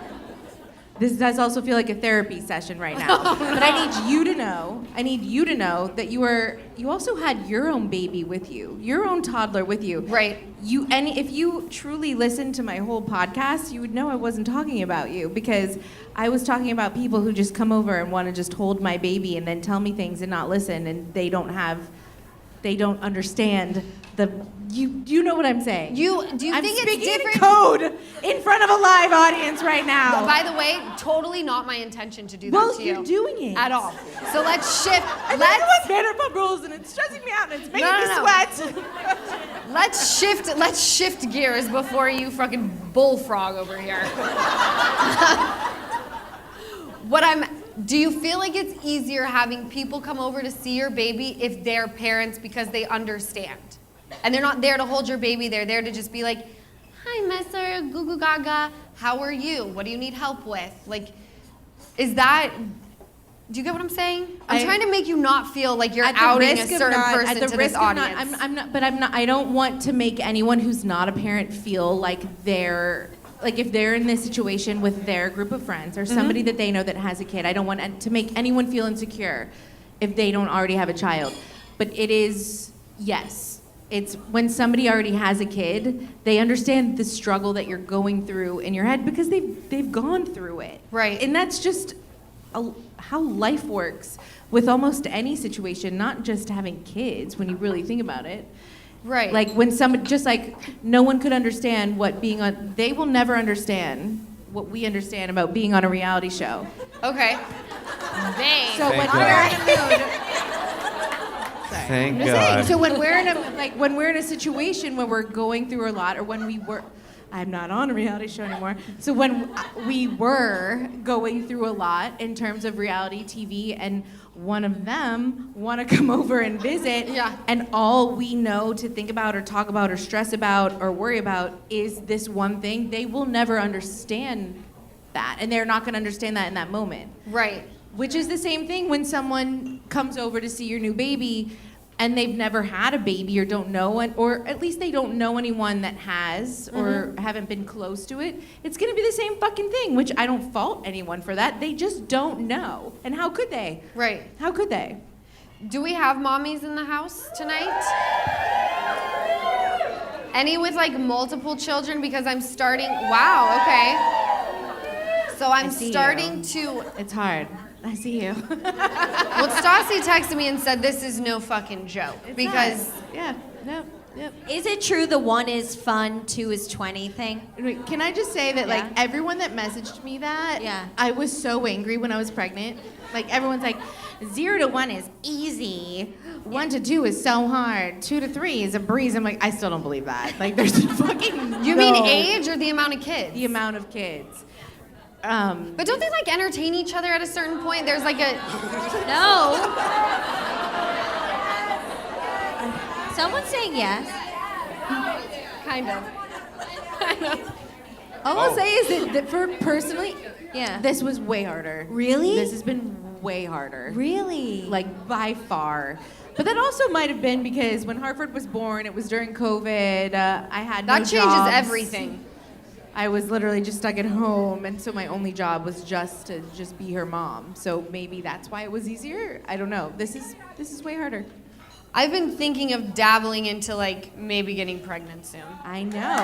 this does also feel like a therapy session right now. But I need you to know that you also had your own baby with you, your own toddler with you. Right. And if you truly listened to my whole podcast, you would know I wasn't talking about you because I was talking about people who just come over and want to just hold my baby and then tell me things and not listen, and they don't understand you know what I'm saying. Do you I'm think it's speaking different? code in front of a live audience right now. By the way, totally not my intention to do that Well, to you. you're doing it. At all. So let's shift. I don't know what Vanderpump Rules, and it's stressing me out, and it's making me No. sweat. Let's shift gears before you fucking bullfrog over here. Do you feel like it's easier having people come over to see your baby if they're parents because they understand? And they're not there to hold your baby, they're there to just be like, hi, Messer, goo goo gaga, how are you? What do you need help with? Like, do you get what I'm saying? I'm trying to make you not feel like you're outing a certain person to this audience. I don't want to make anyone who's not a parent feel like if they're in this situation with their group of friends or somebody that they know that has a kid, I don't want to make anyone feel insecure if they don't already have a child. But it is, yes, it's when somebody already has a kid, they understand the struggle that you're going through in your head because they've gone through it. Right. And that's just how life works with almost any situation, not just having kids when you really think about it. Right. Like when somebody, just like no one could understand they will never understand what we understand about being on a reality show. Okay. So Thank when God. we're in a mood, Thank I'm just saying, God. so when we're in a situation where we're going through a lot, or when I'm not on a reality show anymore. So when we were going through a lot in terms of reality TV, and one of them want to come over and visit, Yeah. and all we know to think about or talk about or stress about or worry about is this one thing, they will never understand that, and they're not going to understand that in that moment. Right. Which is the same thing when someone comes over to see your new baby and they've never had a baby or don't know, or at least they don't know anyone that has or haven't been close to it. It's gonna be the same fucking thing, which I don't fault anyone for that. They just don't know. And how could they? Right. How could they? Do we have mommies in the house tonight? Any with like multiple children? Because I'm starting, wow, okay. So I'm see starting you. to, It's hard. I see you. well, Stassi texted me and said this is no fucking joke. Because, Yeah, yep. Is it true the 1 is fun, 2 is 20 thing? Wait, can I just say that, like, Yeah. everyone that messaged me that, Yeah. I was so angry when I was pregnant. Like, everyone's like, 0 to 1 is easy. 1 to 2 is so hard. 2 to 3 is a breeze. I'm like, I still don't believe that. Like, there's fucking you mean age or the amount of kids? The amount of kids. But don't they like entertain each other at a certain point? There's like a, No. Someone's saying yes. kind of. All I'll say is that for personally, Yeah. this was way harder. Really? This has been way harder. Really? Like by far. But that also might have been because when Hartford was born, it was during COVID. I had no That changes jobs. everything. I was literally just stuck at home, and so my only job was just to be her mom. So maybe that's why it was easier. I don't know. This is way harder. I've been thinking of dabbling into like maybe getting pregnant soon. I know.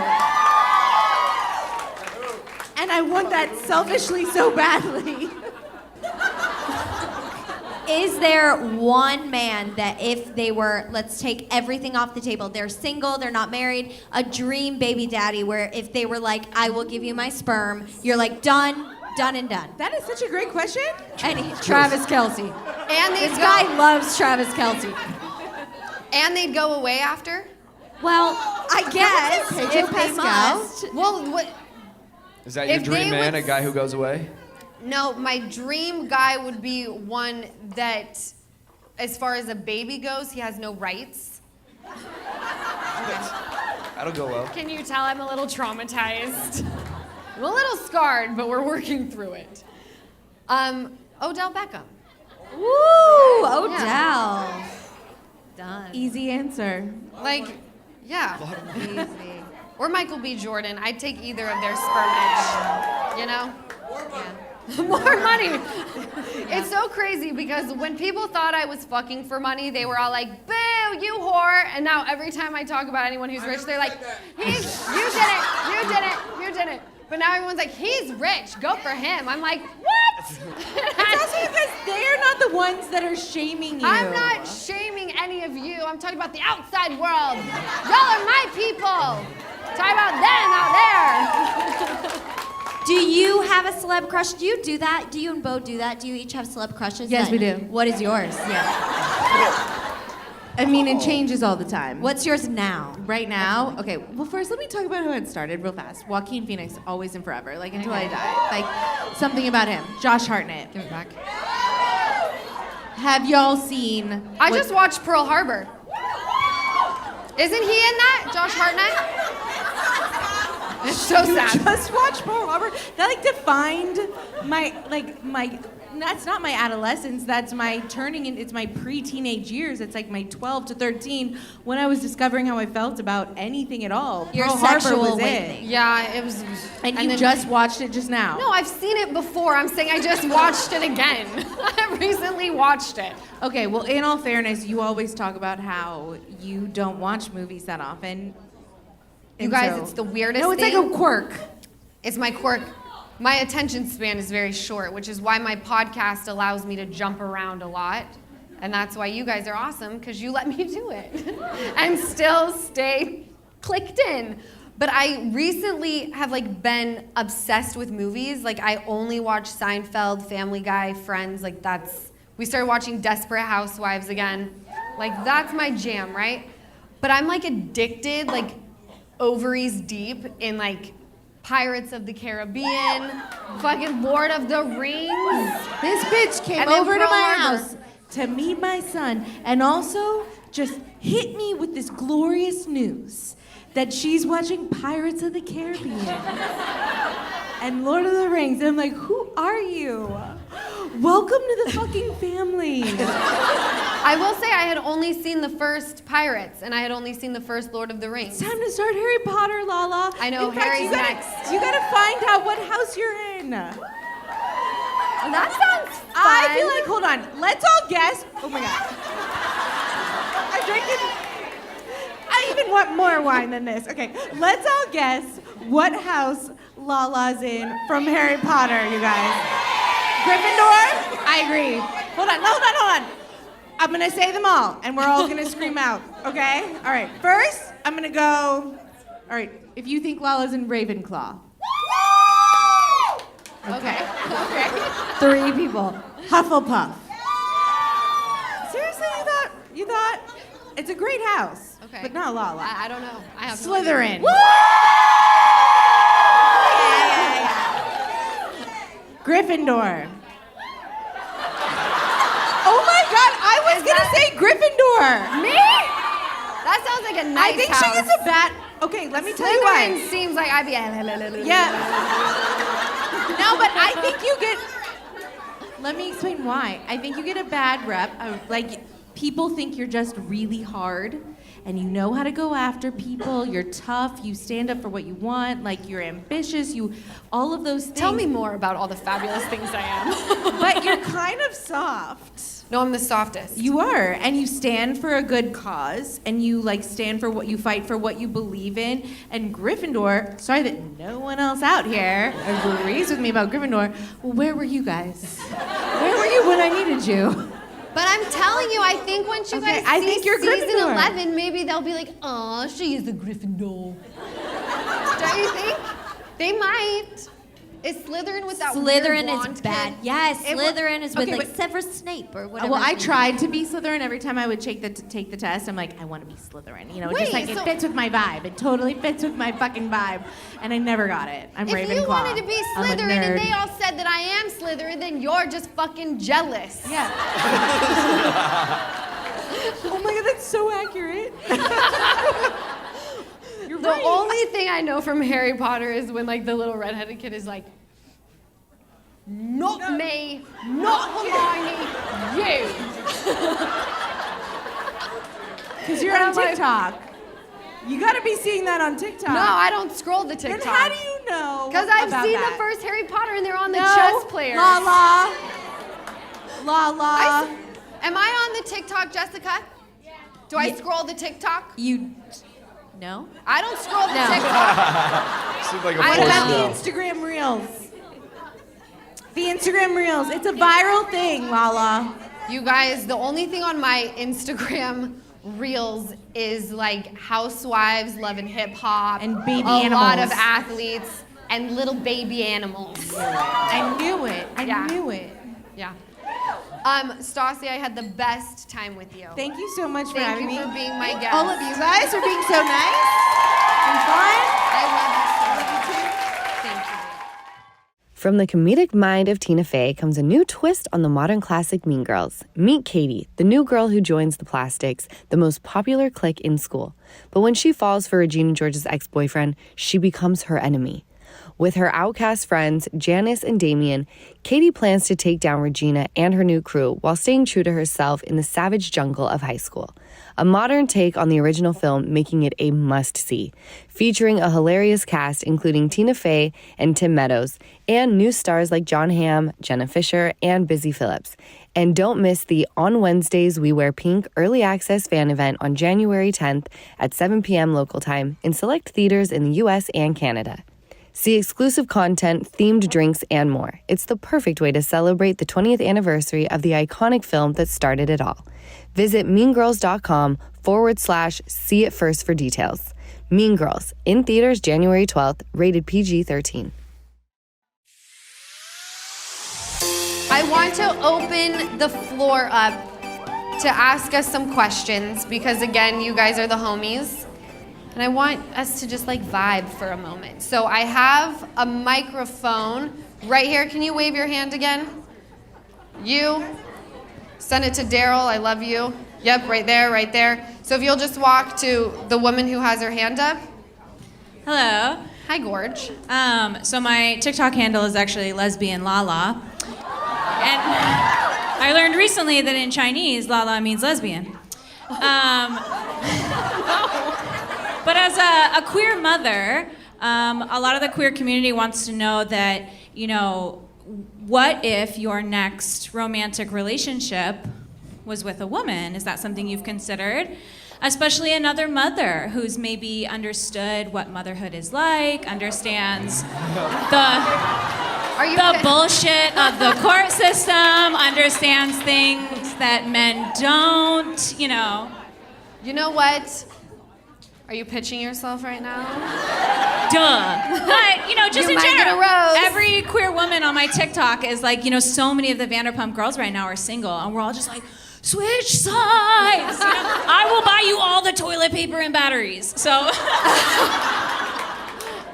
And I want that selfishly so badly. Is there one man that if they were, let's take everything off the table, they're single, they're not married, a dream baby daddy where if they were like, I will give you my sperm, you're like, done and done. That is such a great question. And Travis Kelce. And they'd This go, guy loves Travis Kelce. and they'd go away after? Well, I guess if they Pascal? must. Well, what? Is that your If dream they man, would a guy who goes away? No, my dream guy would be one that, as far as a baby goes, he has no rights. That'll go well. Can you tell I'm a little traumatized? I'm a little scarred, but we're working through it. Odell Beckham. Woo, Odell. Done. Easy answer. Like, yeah. Easy. Or Michael B. Jordan. I'd take either of their spermage. You know? More money. It's so crazy because when people thought I was fucking for money, they were all like, boo, you whore. And now every time I talk about anyone who's rich, they're like, you did it. But now everyone's like, he's rich, go for him. I'm like, what? It's also because they're not the ones that are shaming you. I'm not shaming any of you. I'm talking about the outside world. Y'all are my people. Talk about them out there. Do you have a celeb crush? Do you do that? Do you and Bo do that? Do you each have celeb crushes? Yes, we do. What is yours? I mean, it changes all the time. What's yours now? Right now? Okay, well, first let me talk about how it started real fast. Joaquin Phoenix, always and forever, like until I die. Like, something about him. Josh Hartnett. Give it back. Have y'all seen... I just watched Pearl Harbor. Isn't he in that? Josh Hartnett? It's so sad. Just watch Pearl Harbor. That like defined my that's not my adolescence, that's my turning in, it's my pre-teenage years. It's like my 12 to 13 when I was discovering how I felt about anything at all. Your Pearl Harbor sexual was awakening. it. Yeah, it was. And you then- just watched it just now. No, I've seen it before. I'm saying I just watched it again. I recently watched it. Okay, well, in all fairness, you always talk about how you don't watch movies that often. You And guys, so- it's the weirdest No, it's thing. like a quirk. It's my quirk. My attention span is very short, which is why my podcast allows me to jump around a lot. And that's why you guys are awesome, because you let me do it and still stay clicked in. But I recently have like been obsessed with movies. Like I only watch Seinfeld, Family Guy, Friends. Like we started watching Desperate Housewives again. Like that's my jam, right? But I'm like addicted. Like ovaries deep in like Pirates of the Caribbean, fucking Lord of the Rings. This bitch came And then over to Pearl my Harbor. house to meet my son and also just hit me with this glorious news that she's watching Pirates of the Caribbean and Lord of the Rings. And I'm like, who are you? Welcome to the fucking family. I will say I had only seen the first Pirates, and I had only seen the first Lord of the Rings. It's time to start Harry Potter, Lala. I know, In fact, Harry's you gotta, next. You gotta find out what house you're in. That sounds fun. I feel like, hold on, let's all guess. Oh my God. I'm drinking. I even want more wine than this. Okay, let's all guess what house Lala's in from Harry Potter, you guys. Gryffindor? I agree. Hold on. I'm gonna say them all, and we're all gonna scream out, okay? All right, first, I'm gonna go, all right, if you think Lala's in Ravenclaw. Okay. 3 people. Hufflepuff. Seriously, you thought? It's a great house, Okay. but not Lala. I don't know. I have no Slytherin. idea. Gryffindor. Oh my God, I was gonna say Gryffindor. Me? That sounds like a nice I think house. she is a bad. Okay, let me tell you why. Slytherin seems like I'd be. Yeah. No, but I think you get. Let me explain why. I think you get a bad rep. Like, people think you're just really hard and you know how to go after people. You're tough. You stand up for what you want. Like, you're ambitious. All of those things. Tell me more about all the fabulous things I am. But you're kind of soft. No, I'm the softest. You are, and you stand for a good cause, and you like stand for what you fight for, what you believe in. And Gryffindor, sorry that no one else out here agrees with me about Gryffindor. Well, where were you guys? Where were you when I needed you? But I'm telling you, I think once you Okay, guys I see think you're season Gryffindor. 11, maybe they'll be like, "Aw, she is a Gryffindor." Don't you think? They might. Is Slytherin with that Slytherin weird blonde is bad. kid? Yes, It wa- Slytherin is with Okay, like but- Severus Snape or whatever. Well, I his name tried to be Slytherin every time I would take the test. I'm like, I want to be Slytherin. You know, Wait, just like it so- fits with my vibe. It totally fits with my fucking vibe. And I never got it. I'm If Ravenclaw. you wanted to be I'm a Slytherin and nerd. they all said that I am Slytherin, then you're just fucking jealous. Yeah. Oh my God, that's so accurate. You're The right. only thing I know from Harry Potter is when like the little redheaded kid is like, not me, not Hermione, you. Because you're And on I'm like- TikTok. You gotta be seeing that on TikTok. No, I don't scroll the TikTok. Then how do you know? Because I've about seen that? the first Harry Potter and they're on the No. chess players. Lala. Lala. Am I on the TikTok, Jessica? Do I scroll the TikTok? You. No? I don't scroll the No. TikTok. Seems like a I What forced about no. the Instagram Reels? The Instagram Reels. It's a viral thing, Lala. You guys, the only thing on my Instagram reels is like housewives loving hip hop And baby a lot of animals. athletes and little baby animals. I knew it. I Yeah. knew it. Yeah. Stassi, I had the best time with you. Thank you so much for Thank having you me. for being my guest. All of you guys for being so nice and fun. I love you so much. Thank you. From the comedic mind of Tina Fey comes a new twist on the modern classic Mean Girls. Meet Katie, the new girl who joins the Plastics, the most popular clique in school. But when she falls for Regina George's ex-boyfriend, she becomes her enemy. With her outcast friends, Janice and Damien, Katie plans to take down Regina and her new crew while staying true to herself in the savage jungle of high school. A modern take on the original film, making it a must-see, featuring a hilarious cast including Tina Fey and Tim Meadows, and new stars like John Hamm, Jenna Fisher, and Busy Phillips. And don't miss the On Wednesdays We Wear Pink early access fan event on January 10th at 7 p.m. local time in select theaters in the U.S. and Canada. See exclusive content, themed drinks, and more. It's the perfect way to celebrate the 20th anniversary of the iconic film that started it all. Visit meangirls.com/see it first for details. Mean Girls, in theaters January 12th, rated PG-13. I want to open the floor up to ask us some questions because, again, you guys are the homies. And I want us to just like vibe for a moment. So I have a microphone right here. Can you wave your hand again? You. Send it to Daryl. I love you. Yep, right there, right there. So if you'll just walk to the woman who has her hand up. Hello. Hi, Gorge. So my TikTok handle is actually lesbian Lala. And I learned recently that in Chinese, Lala means lesbian. But as a queer mother, a lot of the queer community wants to know that, you know, what if your next romantic relationship was with a woman? Is that something you've considered? Especially another mother who's maybe understood what motherhood is like, understands the bullshit of the court system, understands things that men don't, you know. You know what? Are you pitching yourself right now? Duh. But, you know, just You in might get general, a rose. every queer woman on my TikTok is like, you know, so many of the Vanderpump girls right now are single, and we're all just like, switch sides. You know, I will buy you all the toilet paper and batteries. So.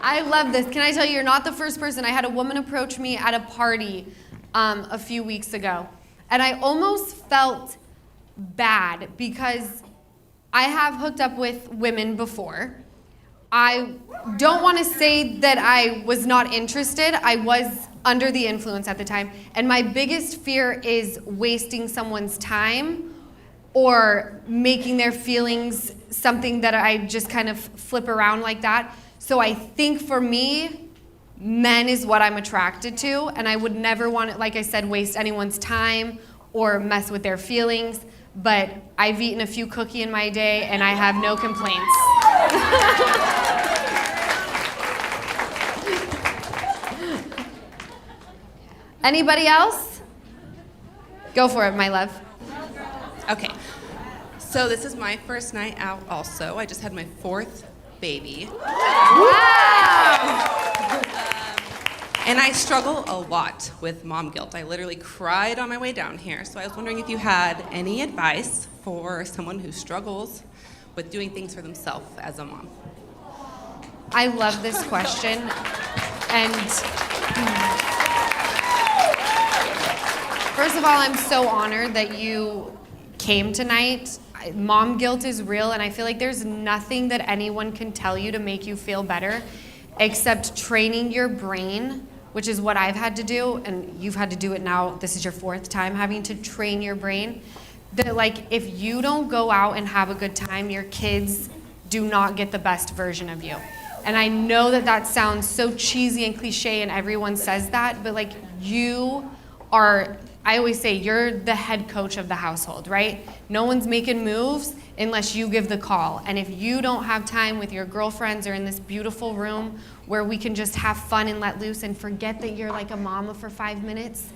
I love this. Can I tell you, you're not the first person. I had a woman approach me at a party a few weeks ago, and I almost felt bad because I have hooked up with women before. I don't want to say that I was not interested. I was under the influence at the time. And my biggest fear is wasting someone's time or making their feelings something that I just kind of flip around like that. So I think for me, men is what I'm attracted to. And I would never want to, like I said, waste anyone's time or mess with their feelings. But I've eaten a few cookies in my day, and I have no complaints. Anybody else? Go for it, my love. Okay, so this is my first night out also. I just had my 4th baby. Wow! And I struggle a lot with mom guilt. I literally cried on my way down here. So I was wondering if you had any advice for someone who struggles with doing things for themselves as a mom. I love this question. And first of all, I'm so honored that you came tonight. Mom guilt is real, and I feel like there's nothing that anyone can tell you to make you feel better except training your brain, which is what I've had to do, and you've had to do it now. This is your 4th time having to train your brain. That, like, if you don't go out and have a good time, your kids do not get the best version of you. And I know that that sounds so cheesy and cliche, and everyone says that, but like, you are, I always say, you're the head coach of the household, right? No one's making moves unless you give the call. And if you don't have time with your girlfriends or in this beautiful room where we can just have fun and let loose and forget that you're like a mama for 5 minutes,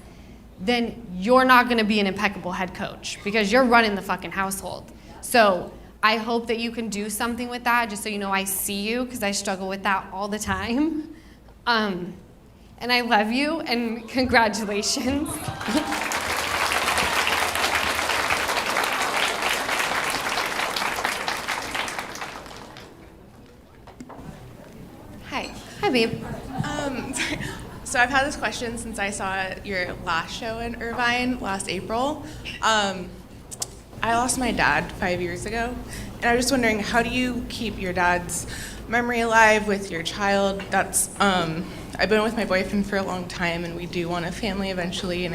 then you're not gonna be an impeccable head coach because you're running the fucking household. So I hope that you can do something with that. Just so you know, I see you because I struggle with that all the time. And I love you, and congratulations. Hi, babe. So I've had this question since I saw your last show in Irvine last April. I lost my dad 5 years ago, and I was just wondering, how do you keep your dad's memory alive with your child? That's I've been with my boyfriend for a long time, and we do want a family eventually, and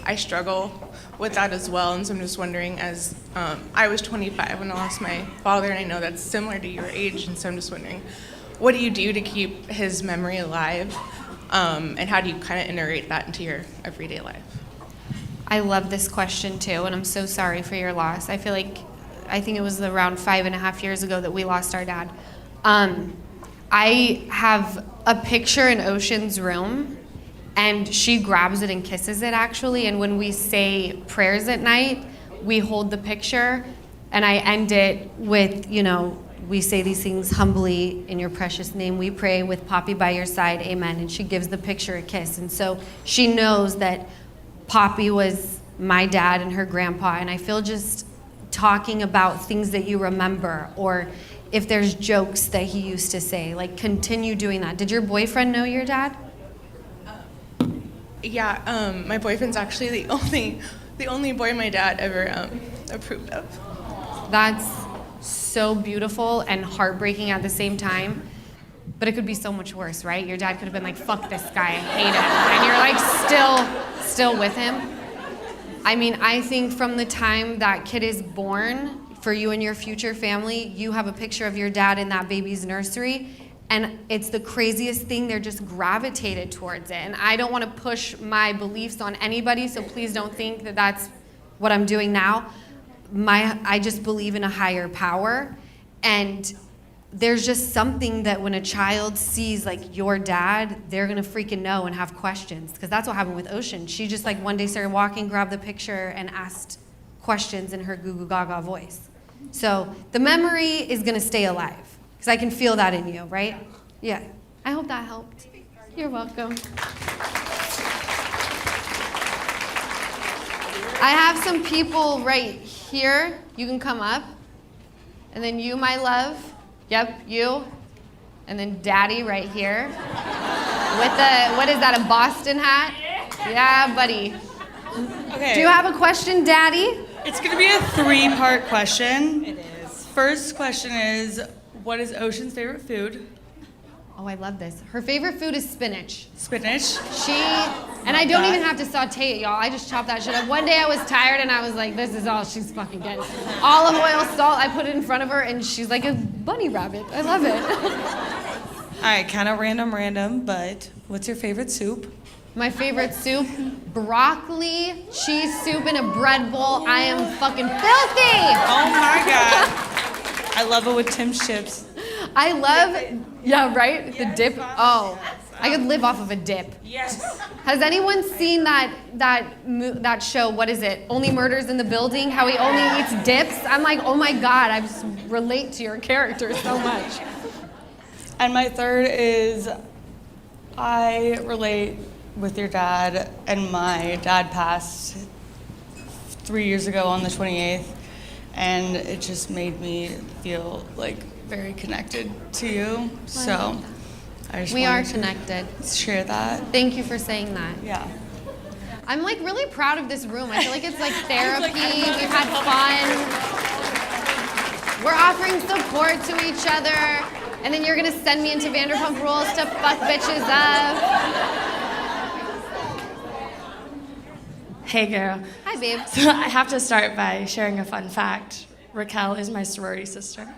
I struggle with that as well. And so I'm just wondering, as I was 25 when I lost my father, and I know that's similar to your age, and so I'm just wondering, what do you do to keep his memory alive, and how do you kind of integrate that into your everyday life? I love this question too, and I'm so sorry for your loss. I think it was around 5.5 years ago that we lost our dad. I have a picture in Ocean's room, and she grabs it and kisses it actually, and when we say prayers at night, we hold the picture, and I end it with, you know, we say these things humbly, in your precious name we pray, with Poppy by your side, amen, and she gives the picture a kiss, and so she knows that Poppy was my dad and her grandpa, and I feel just talking about things that you remember, or if there's jokes that he used to say, like continue doing that. Did your boyfriend know your dad? Yeah, my boyfriend's actually the only boy my dad ever approved of. That's so beautiful and heartbreaking at the same time. But it could be so much worse, right? Your dad could have been like, fuck this guy, I hate him. And you're like still with him. I mean, I think from the time that kid is born, for you and your future family, you have a picture of your dad in that baby's nursery, and it's the craziest thing. They're just gravitated towards it. And I don't want to push my beliefs on anybody, so please don't think that that's what I'm doing now. I just believe in a higher power, and there's just something that when a child sees like your dad, they're gonna freaking know and have questions, because that's what happened with Ocean. She just like one day started walking, grabbed the picture, and asked questions in her goo goo gaga voice. So the memory is gonna stay alive, because I can feel that in you, right? Yeah, I hope that helped. You're welcome. I have some people right here. You can come up. And then you, my love. Yep, you. And then Daddy right here. With the, what is that, a Boston hat? Yeah, buddy. Okay. Do you have a question, Daddy? It's going to be a 3-part question. It is. First question is, what is Ocean's favorite food? Oh, I love this. Her favorite food is spinach. Spinach. And I don't even have to saute it, y'all. I just chop that shit up. One day I was tired and I was like, this is all she's fucking getting. Olive oil, salt, I put it in front of her and she's like a bunny rabbit. I love it. All right, kind of random, but what's your favorite soup? My favorite soup, broccoli, cheese soup in a bread bowl. I am fucking filthy. Oh my God. I love it with Tim's chips. I love, yeah, right? The dip. Oh, I could live off of a dip. Yes. Has anyone seen that show? What is it? Only Murders in the Building? How he only eats dips? I'm like, oh my God, I just relate to your character so much. And my third is, I relate with your dad, and my dad passed 3 years ago on the 28th, and it just made me feel like very connected to you. So I just We are wanted to connected. share that. Thank you for saying that. Yeah. I'm like really proud of this room. I feel like it's like therapy. We've had fun. We're offering support to each other. And then you're gonna send me into Vanderpump Rules to fuck bitches up. Hey girl. Hi, babe. So I have to start by sharing a fun fact. Raquel is my sorority sister. Raquel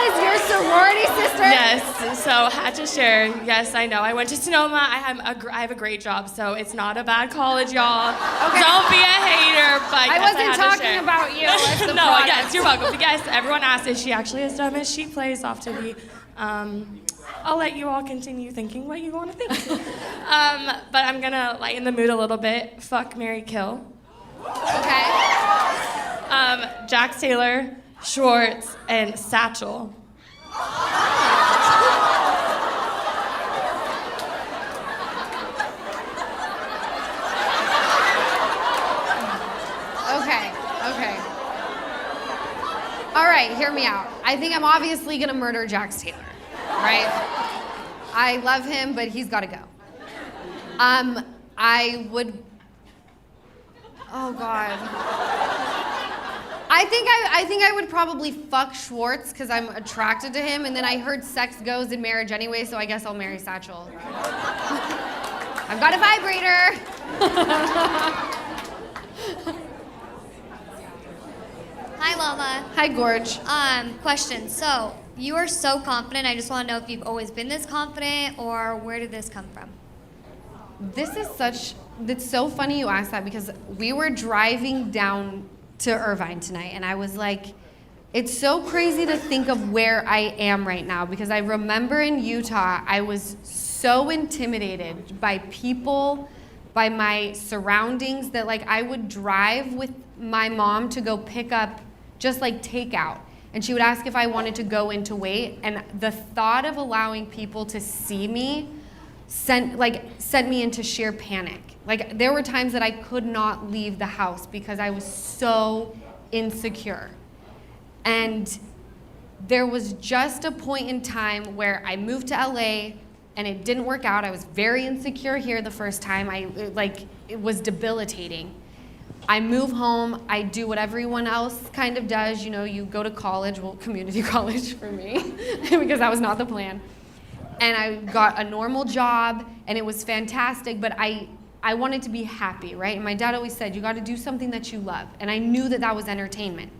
is your sorority sister? Yes, so had to share. Yes, I know. I went to Sonoma. I have a great job, so it's not a bad college, y'all. Okay. Don't be a hater, but I yes, wasn't had to talking share. about you as the No, product. yes, you're welcome. But yes, everyone asked, is she actually as dumb as she plays off to be? I'll let you all continue thinking what you want to think. But I'm gonna lighten the mood a little bit. Fuck, marry, kill. Okay. Jax Taylor, Schwartz, and Satchel. Okay. All right, hear me out. I think I'm obviously gonna murder Jax Taylor, right? I love him, but he's gotta go. I would, oh God. I think I would probably fuck Schwartz because I'm attracted to him, and then I heard sex goes in marriage anyway, so I guess I'll marry Satchel. I've got a vibrator. Hi, Lala. Hi, Gorge. Question. So, you are so confident. I just want to know if you've always been this confident, or where did this come from? It's so funny you asked that, because we were driving down to Irvine tonight, and I was like, it's so crazy to think of where I am right now, because I remember in Utah, I was so intimidated by people, by my surroundings, that like I would drive with my mom to go pick up just like takeout, and she would ask if I wanted to go into weight, and the thought of allowing people to see me sent me into sheer panic. Like, there were times that I could not leave the house because I was so insecure. And there was just a point in time where I moved to LA and it didn't work out. I was very insecure here the first time. It was debilitating. I move home, I do what everyone else kind of does, you go to college, well, community college for me, because that was not the plan. And I got a normal job, and it was fantastic, but I wanted to be happy, right? And my dad always said, you gotta do something that you love. And I knew that that was entertainment.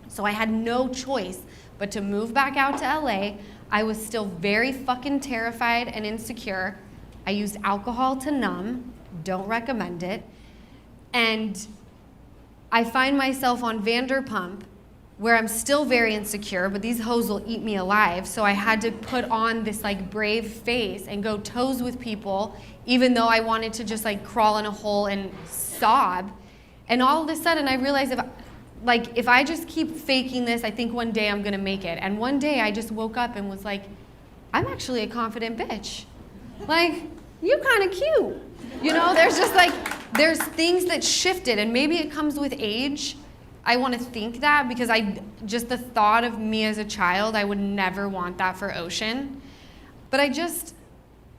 So I had no choice but to move back out to LA. I was still very fucking terrified and insecure. I used alcohol to numb, don't recommend it. And I find myself on Vanderpump where I'm still very insecure, but these hoes will eat me alive. So I had to put on this brave face and go toes with people, even though I wanted to just crawl in a hole and sob. And all of a sudden I realized if I just keep faking this, I think one day I'm gonna make it. And one day I just woke up and was like, I'm actually a confident bitch. You kind of cute. There's things that shifted, and maybe it comes with age. I want to think that because just the thought of me as a child, I would never want that for Ocean. But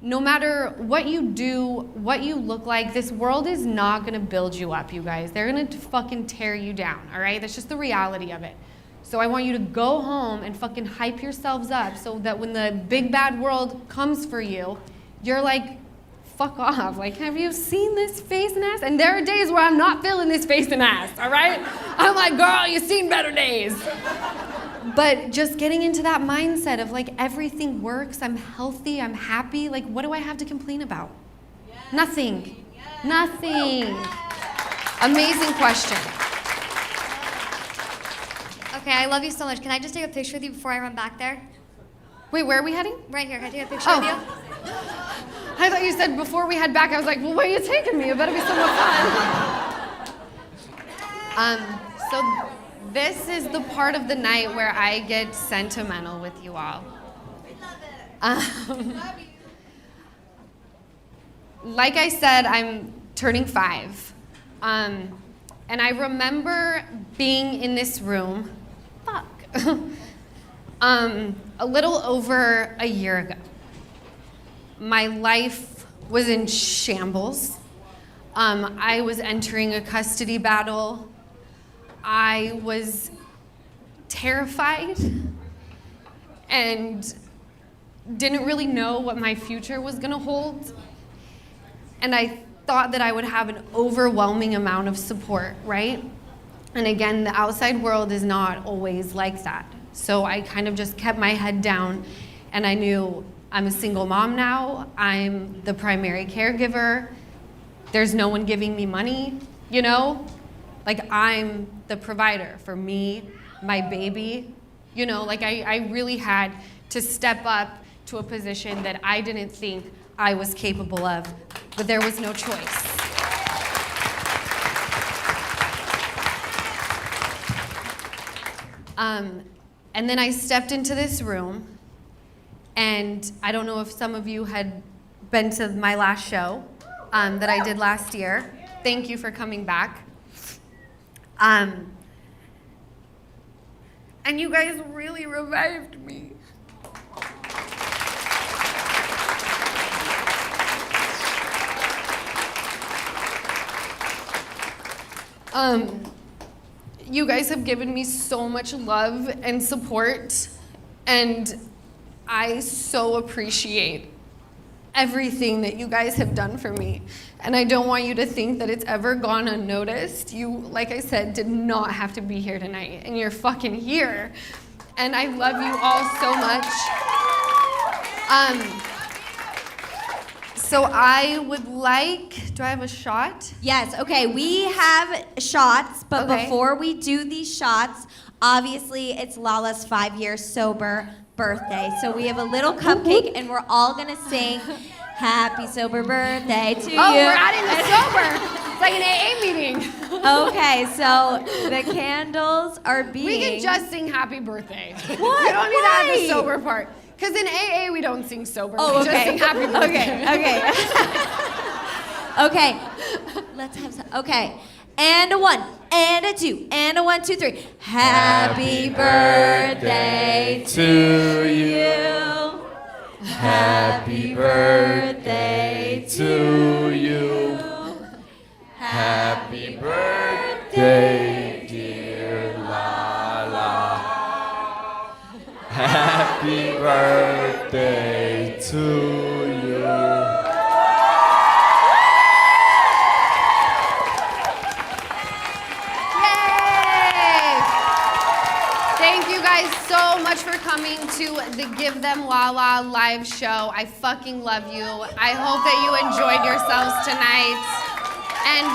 no matter what you do, what you look like, this world is not gonna build you up, you guys. They're gonna fucking tear you down, all right? That's just the reality of it. So I want you to go home and fucking hype yourselves up so that when the big bad world comes for you, you're fuck off. Have you seen this face and ass? And there are days where I'm not feeling this face and ass, all right? I'm like, girl, you've seen better days. But just getting into that mindset of everything works, I'm healthy, I'm happy, what do I have to complain about? Yes. Nothing. Yes. Nothing. Yes. Amazing question. Okay, I love you so much. Can I just take a picture with you before I run back there? Wait, where are we heading? Right here. Can I take a picture with you? I thought you said before we head back. I was like, well, where are you taking me? It better be somewhere fun. So this is the part of the night where I get sentimental with you all. Like I said, I'm turning 5. And I remember being in this room, a little over a year ago. My life was in shambles. I was entering a custody battle. I was terrified and didn't really know what my future was gonna hold. And I thought that I would have an overwhelming amount of support, right? And again, the outside world is not always like that. So I kind of just kept my head down, and I knew I'm a single mom now. I'm the primary caregiver. There's no one giving me money, I'm the provider for me, my baby. I really had to step up to a position that I didn't think I was capable of, but there was no choice. And then I stepped into this room, and I don't know if some of you had been to my last show that I did last year. Thank you for coming back. And you guys really revived me. You guys have given me so much love and support, and I so appreciate everything that you guys have done for me. And I don't want you to think that it's ever gone unnoticed. You, like I said, did not have to be here tonight, and you're fucking here. And I love you all so much. So I would like, do I have a shot? Yes, okay, we have shots, but Okay. before we do these shots, obviously it's Lala's 5-year sober birthday. So we have a little cupcake, and we're all gonna sing happy sober birthday to you. Oh, we're adding the sober. It's like an AA meeting. Okay, so the candles are being... We can just sing happy birthday. What? We don't need to add the Why? sober part. Because in AA, we don't sing sober. Oh, we just okay. sing happy birthday. Okay. Okay. Okay. Let's have some. Okay. and a 1, and a 2, and a 1, 2, 3. Happy birthday to you. Happy birthday to you. Happy birthday, dear Lala. Happy birthday to you. Yay! Thank you guys so much for coming to the Give Them Lala live show. I fucking love you. I hope that you enjoyed yourselves tonight. And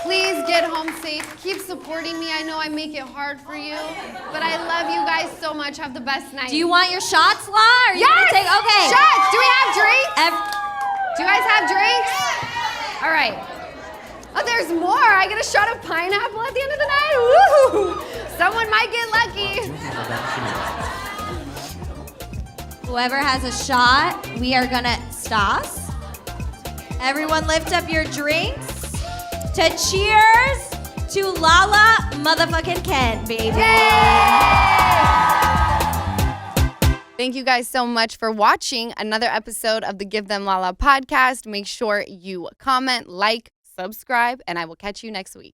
please get home safe. Keep supporting me. I know I make it hard for you, but I love you guys so much. Have the best night. Do you want your shots, La? Are you Yes! gonna take? Okay. Shots! Do we have drinks? Do you guys have drinks? All right. Oh, there's more. I get a shot of pineapple at the end of the night. Woo! Someone might get lucky. Whoever has a shot, we are gonna Stas. Everyone lift up your drinks to cheers to Lala motherfucking Kent, baby. Thank you guys so much for watching another episode of the Give Them Lala podcast. Make sure you comment, like, subscribe, and I will catch you next week.